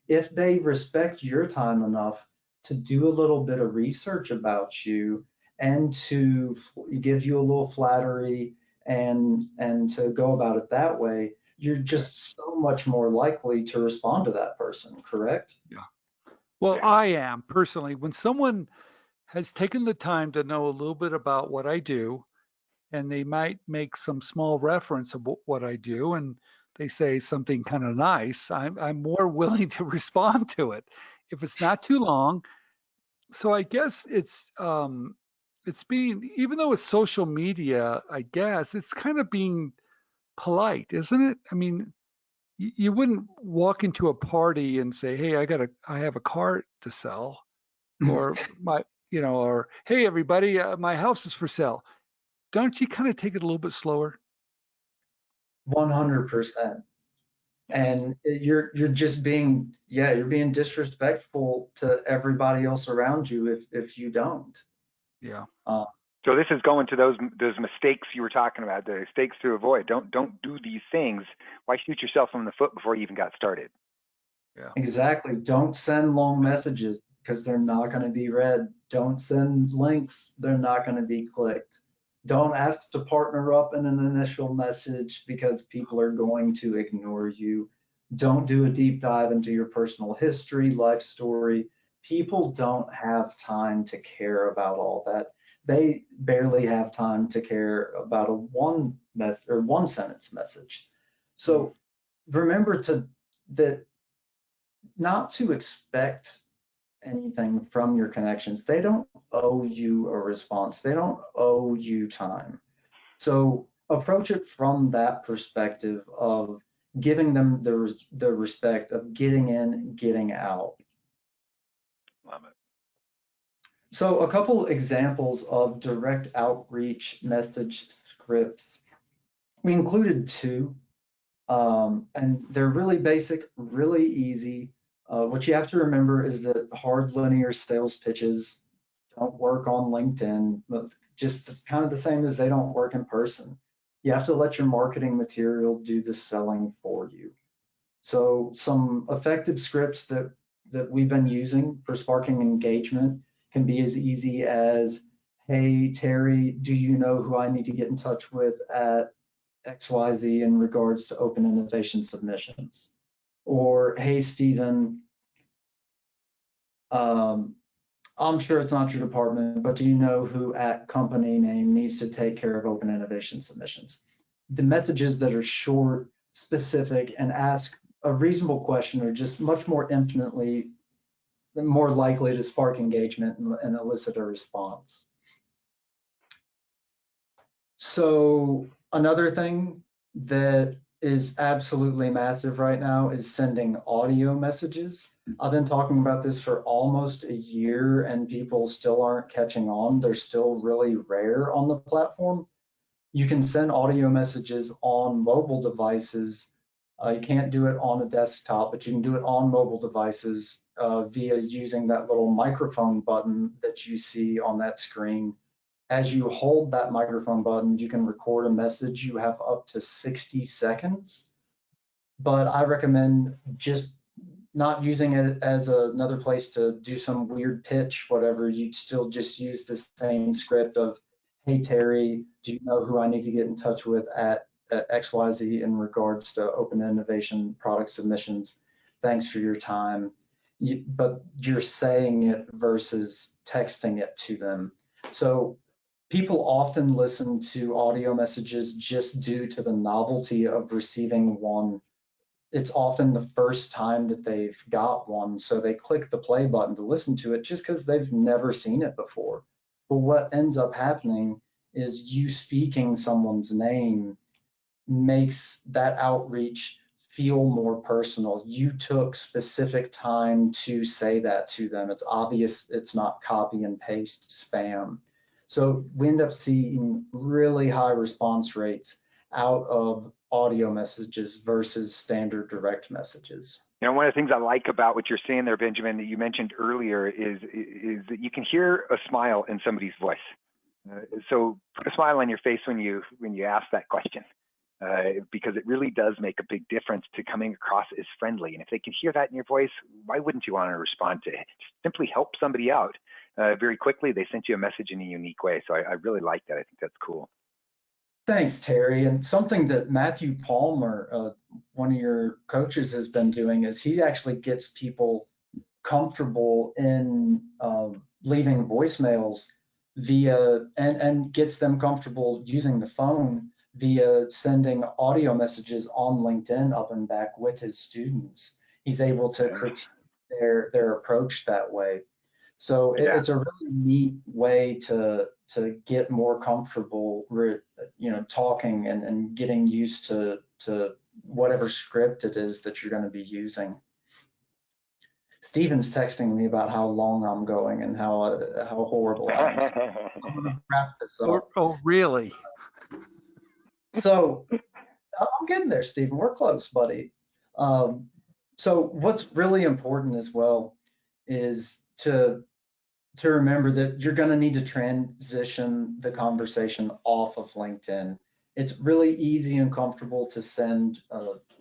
If they respect your time enough to do a little bit of research about you and to give you a little flattery and to go about it that way, you're just so much more likely to respond to that person, correct? Yeah. Well, I am personally. When someone has taken the time to know a little bit about what I do, and they might make some small reference of what I do, and they say something kind of nice, I'm more willing to respond to it if it's not too long. So I guess it's being, even though it's social media, I guess it's kind of being polite, isn't it? I mean, you wouldn't walk into a party and say, "Hey, I have a car to sell," or or "Hey, everybody, my house is for sale." Don't you kind of take it a little bit slower? 100%. And you're just being, you're being disrespectful to everybody else around you if you don't. Yeah. So this is going to those mistakes you were talking about, the mistakes to avoid. Don't do these things. Why shoot yourself in the foot before you even got started? Yeah. Exactly. Don't send long messages because they're not going to be read. Don't send links. They're not going to be clicked. Don't ask to partner up in an initial message because people are going to ignore you. Don't do a deep dive into your personal history, life story. People don't have time to care about all that. They barely have time to care about a one message or one sentence message. So remember that not to expect anything from your connections. They don't owe you a response. They don't owe you time. So approach it from that perspective of giving them the respect of getting in, getting out. Love it. So a couple examples of direct outreach message scripts. We included two, and they're really basic, really easy. What you have to remember is that hard linear sales pitches don't work on LinkedIn. Just it's kind of the same as they don't work in person. You have to let your marketing material do the selling for you. So some effective scripts that we've been using for sparking engagement can be as easy as, hey, Terry, do you know who I need to get in touch with at XYZ in regards to open innovation submissions? Or, hey, Stephen, I'm sure it's not your department, but do you know who at company name needs to take care of open innovation submissions? The messages that are short, specific, and ask a reasonable question are just much more infinitely more likely to spark engagement and elicit a response. So another thing that is absolutely massive right now is sending audio messages. I've been talking about this for almost a year and people still aren't catching on. They're still really rare on the platform. You can send audio messages on mobile devices. You can't do it on a desktop, but you can do it on mobile devices via using that little microphone button that you see on that screen. As you hold that microphone button, you can record a message. You have up to 60 seconds, but I recommend just not using it as another place to do some weird pitch, whatever. You'd still just use the same script of, hey, Terry, do you know who I need to get in touch with at XYZ in regards to open innovation product submissions? Thanks for your time. But you're saying it versus texting it to them. So people often listen to audio messages just due to the novelty of receiving one. It's often the first time that they've got one, so they click the play button to listen to it just because they've never seen it before. But what ends up happening is you speaking someone's name makes that outreach feel more personal. You took specific time to say that to them. It's obvious it's not copy and paste spam. So we end up seeing really high response rates out of audio messages versus standard direct messages. You know, one of the things I like about what you're saying there, Benjamin, that you mentioned earlier is that you can hear a smile in somebody's voice. So put a smile on your face when you ask that question, because it really does make a big difference to coming across as friendly. And if they can hear that in your voice, why wouldn't you want to respond to it? Just simply help somebody out very quickly. They sent you a message in a unique way. So I really like that. I think that's cool. Thanks, Terry. And something that Matthew Palmer, one of your coaches, has been doing is he actually gets people comfortable in leaving voicemails via and gets them comfortable using the phone via sending audio messages on LinkedIn up and back with his students. He's able to critique their approach that way. So it's a really neat way to get more comfortable, talking and getting used to whatever script it is that you're going to be using. Stephen's texting me about how long I'm going and how horrible I am. So I'm going to wrap this up. Oh, really? So I'm getting there, Stephen. We're close, buddy. So what's really important as well is to remember that you're going to need to transition the conversation off of LinkedIn. It's really easy and comfortable to send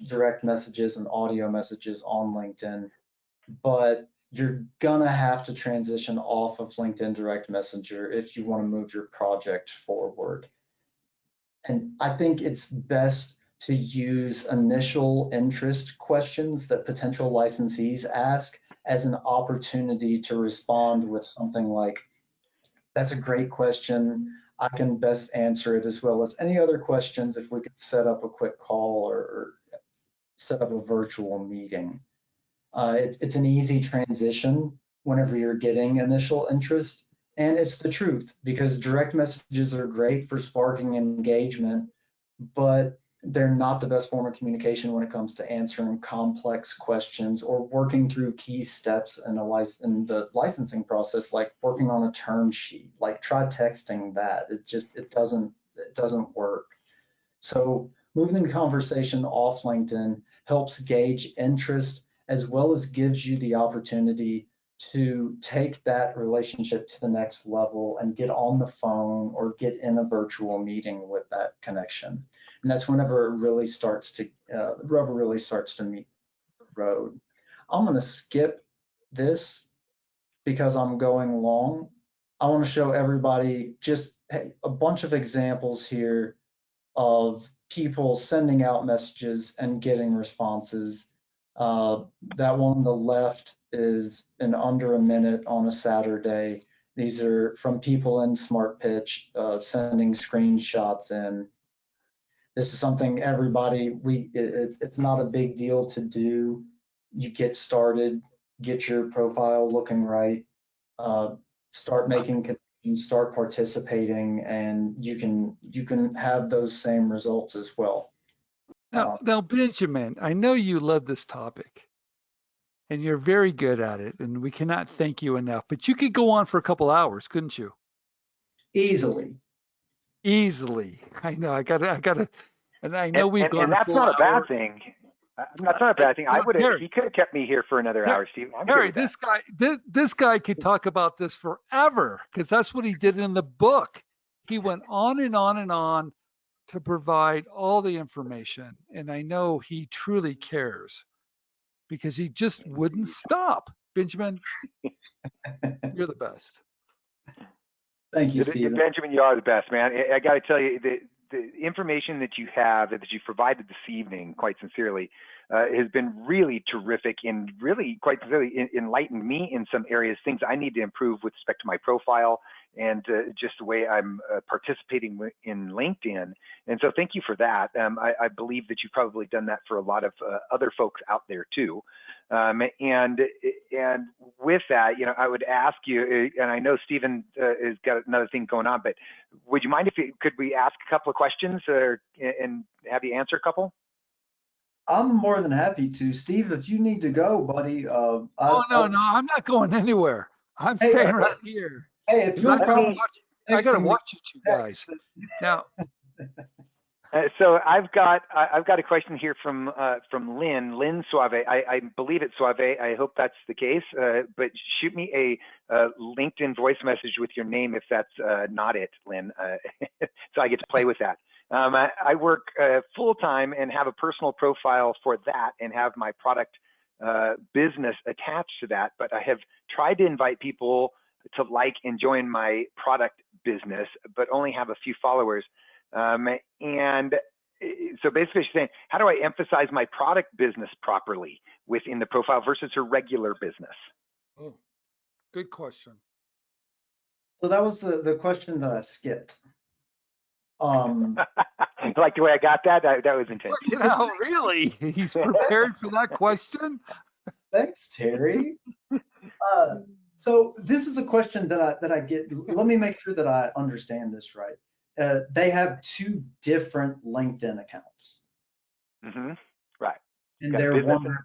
direct messages and audio messages on LinkedIn, but you're going to have to transition off of LinkedIn Direct Messenger if you want to move your project forward. And I think it's best to use initial interest questions that potential licensees ask as an opportunity to respond with something like, that's a great question. I can best answer it, as well as any other questions if we could set up a quick call or set up a virtual meeting. It's an easy transition whenever you're getting initial interest, and it's the truth, because direct messages are great for sparking engagement, but they're not the best form of communication when it comes to answering complex questions or working through key steps in the licensing process, like working on a term sheet. Like, try texting that. It doesn't work. So moving the conversation off LinkedIn helps gauge interest, as well as gives you the opportunity to take that relationship to the next level and get on the phone or get in a virtual meeting with that connection. And that's whenever it really starts to, the rubber really starts to meet the road. I'm going to skip this because I'm going long. I want to show everybody just a bunch of examples here of people sending out messages and getting responses. That one on the left is in under a minute on a Saturday. These are from people in Smart Pitch, sending screenshots in. This is something everybody, it's not a big deal to do. You get started, get your profile looking right, start making connections, start participating, and you can have those same results as well. Now, Benjamin, I know you love this topic and you're very good at it, and we cannot thank you enough, but you could go on for a couple hours, couldn't you? Easily. I know, I gotta, and I know we've gone and that's not a bad thing. That's not a bad thing. He could have kept me here for another hour, Steve. Harry, this guy could talk about this forever, because that's what he did in the book. He went on and on and on to provide all the information, and I know he truly cares, because he just wouldn't stop. Benjamin, you're the best. Thank you, Steve. Benjamin, you are the best, man. I got to tell you, the information that you have, that you've provided this evening, quite sincerely, has been really terrific, and really, quite sincerely, enlightened me in some areas, things I need to improve with respect to my profile and just the way I'm participating in LinkedIn. And so thank you for that. I believe that you've probably done that for a lot of other folks out there too. And with that, I would ask you, and I know Stephen has got another thing going on, but would you mind could we ask a couple of questions and have you answer a couple? I'm more than happy to. Steve, if you need to go, buddy. No, I'm not going anywhere. I'm staying right here. Hey, if you'll I gotta watch you two guys. Now. So I've got a question here from Lynn Suave. I believe it's Suave. I hope that's the case. But shoot me a LinkedIn voice message with your name if that's not it, Lynn. So I get to play with that. I work full time and have a personal profile for that, and have my product business attached to that. But I have tried to invite people to like and join my product business, but only have a few followers. And so basically she's saying, how do I emphasize my product business properly within the profile versus her regular business? Oh, good question. So that was the question that I skipped. Like the way I got that? That was intentional. Really? He's prepared for that question? Thanks, Terry. So this is a question that I get. Let me make sure that I understand this right. They have two different LinkedIn accounts. Mm-hmm. Right. And they're wondering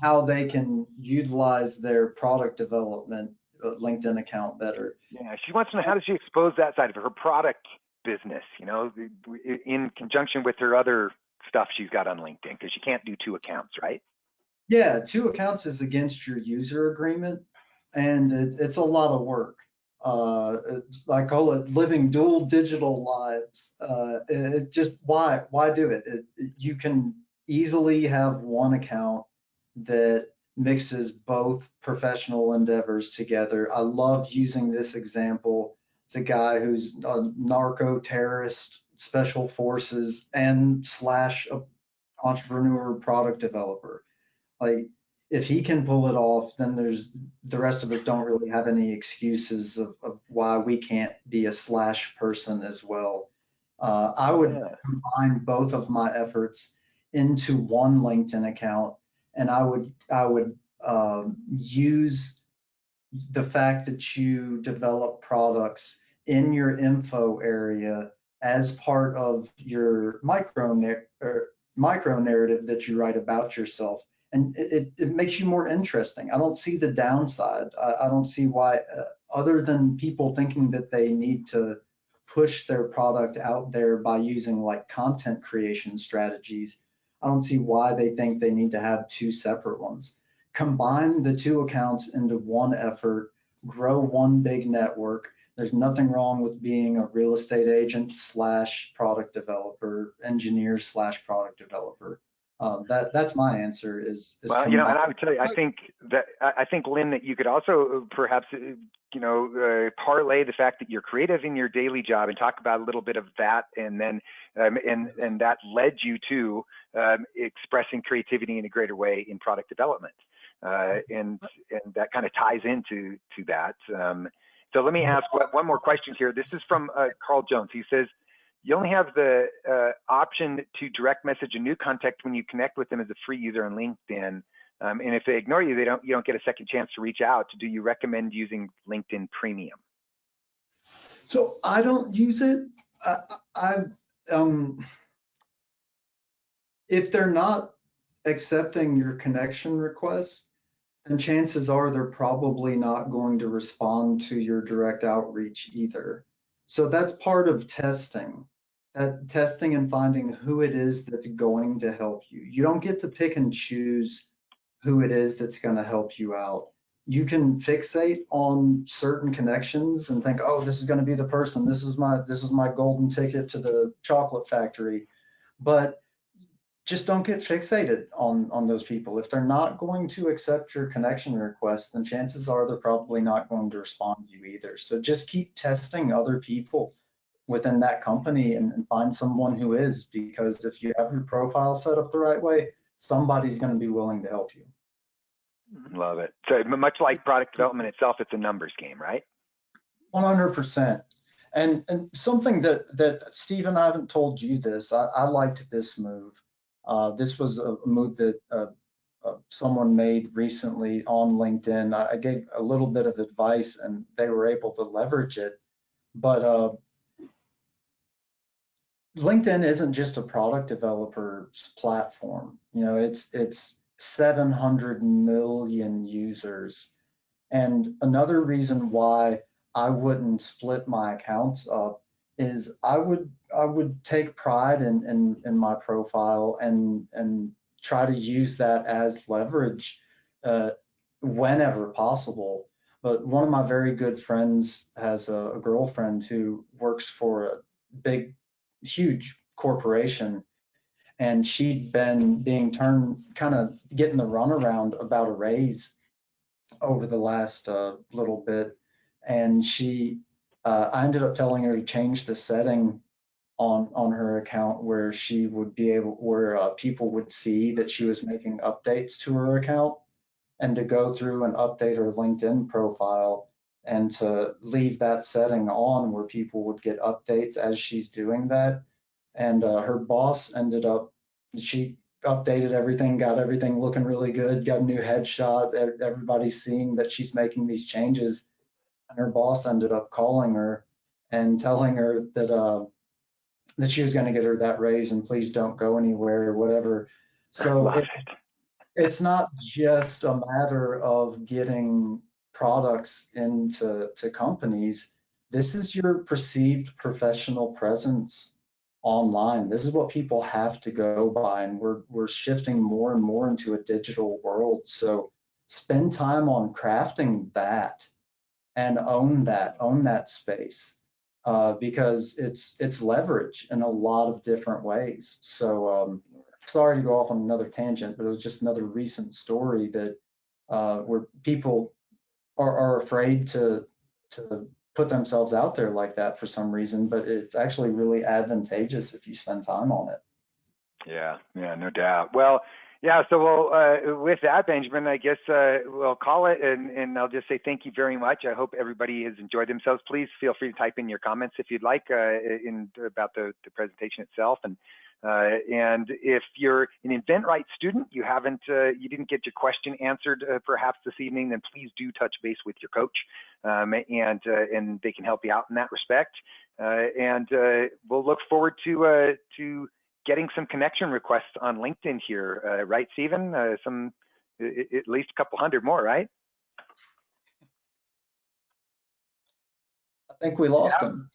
how they can utilize their product development LinkedIn account better. Yeah, she wants to know, how does she expose that side of her product business, in conjunction with her other stuff she's got on LinkedIn, because she can't do two accounts, right? Yeah, two accounts is against your user agreement, and it's a lot of work. I call it living dual digital lives. It just, why do it? You can easily have one account that mixes both professional endeavors together. I love using this example. It's a guy who's a narco terrorist, special forces, and / entrepreneur product developer. Like, if he can pull it off, then the rest of us don't really have any excuses of why we can't be a slash person as well. I would Yeah. combine both of my efforts into one LinkedIn account, and I would use the fact that you develop products in your info area as part of your micro narrative that you write about yourself. And it makes you more interesting. I don't see the downside. I don't see why, other than people thinking that they need to push their product out there by using like content creation strategies. I don't see why they think they need to have two separate ones. Combine the two accounts into one effort, grow one big network. There's nothing wrong with being a real estate agent slash product developer, engineer slash product developer. That's my answer is Well, combine. and I would tell you, I think, Lynn, that you could also perhaps, parlay the fact that you're creative in your daily job and talk about a little bit of that, and then, and that led you to expressing creativity in a greater way in product development, and that kind of ties into that. So let me ask one more question here. This is from Carl Jones. He says, you only have the option to direct message a new contact when you connect with them as a free user on LinkedIn. And if they ignore you, you don't get a second chance to reach out. Do you recommend using LinkedIn Premium? So I don't use it. If they're not accepting your connection requests, then chances are they're probably not going to respond to your direct outreach either. So that's part of testing. That testing and finding who it is that's going to help you. You don't get to pick and choose who it is that's going to help you out. You can fixate on certain connections and think, oh, this is going to be the person. This is my golden ticket to the chocolate factory. But just don't get fixated on those people. If they're not going to accept your connection request, then chances are they're probably not going to respond to you either. So just keep testing other people within that company and find someone who is, because if you have your profile set up the right way, somebody's going to be willing to help you. Love it. So much like product development itself, it's a numbers game, right? 100%. And something that Stephen, I haven't told you this, I liked this move. This was a move that someone made recently on LinkedIn. I gave a little bit of advice and they were able to leverage it. But LinkedIn isn't just a product developer's platform. You know, it's 700 million users. And another reason why I wouldn't split my accounts up is I would take pride in my profile and try to use that as leverage whenever possible. But one of my very good friends has a girlfriend who works for a big, huge corporation, and she'd been being kind of getting the runaround about a raise over the last little bit, and I ended up telling her to change the setting on her account where she would be able, where people would see that she was making updates to her account, and to go through and update her LinkedIn profile and to leave that setting on where people would get updates as she's doing that. And her boss she updated everything, got everything looking really good, got a new headshot. Everybody's seeing that she's making these changes. And her boss ended up calling her and telling her that she was going to get her that raise and please don't go anywhere or whatever. So it's not just a matter of getting products into companies. This is your perceived professional presence online. This is what people have to go by, and we're shifting more and more into a digital world. So spend time on crafting that and own that space, because it's leverage in a lot of different ways. So sorry to go off on another tangent, but it was just another recent story that where people are afraid to put themselves out there like that for some reason, but it's actually really advantageous if you spend time on it. Yeah, no doubt. Well, Yeah, so with that, Benjamin, I guess we'll call it, and I'll just say thank you very much. I hope everybody has enjoyed themselves. Please feel free to type in your comments if you'd like about the presentation itself. And if you're an inventRight student, you didn't get your question answered perhaps this evening, then please do touch base with your coach, and they can help you out in that respect. We'll look forward to getting some connection requests on LinkedIn here, right, Stephen? At least a couple hundred more, right? I think we lost him.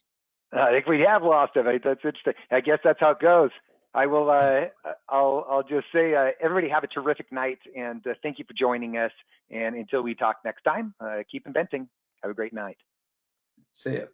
I think we have lost him. That's interesting. I guess that's how it goes. I will. I'll just say, everybody have a terrific night, and thank you for joining us. And until we talk next time, keep inventing. Have a great night. See ya.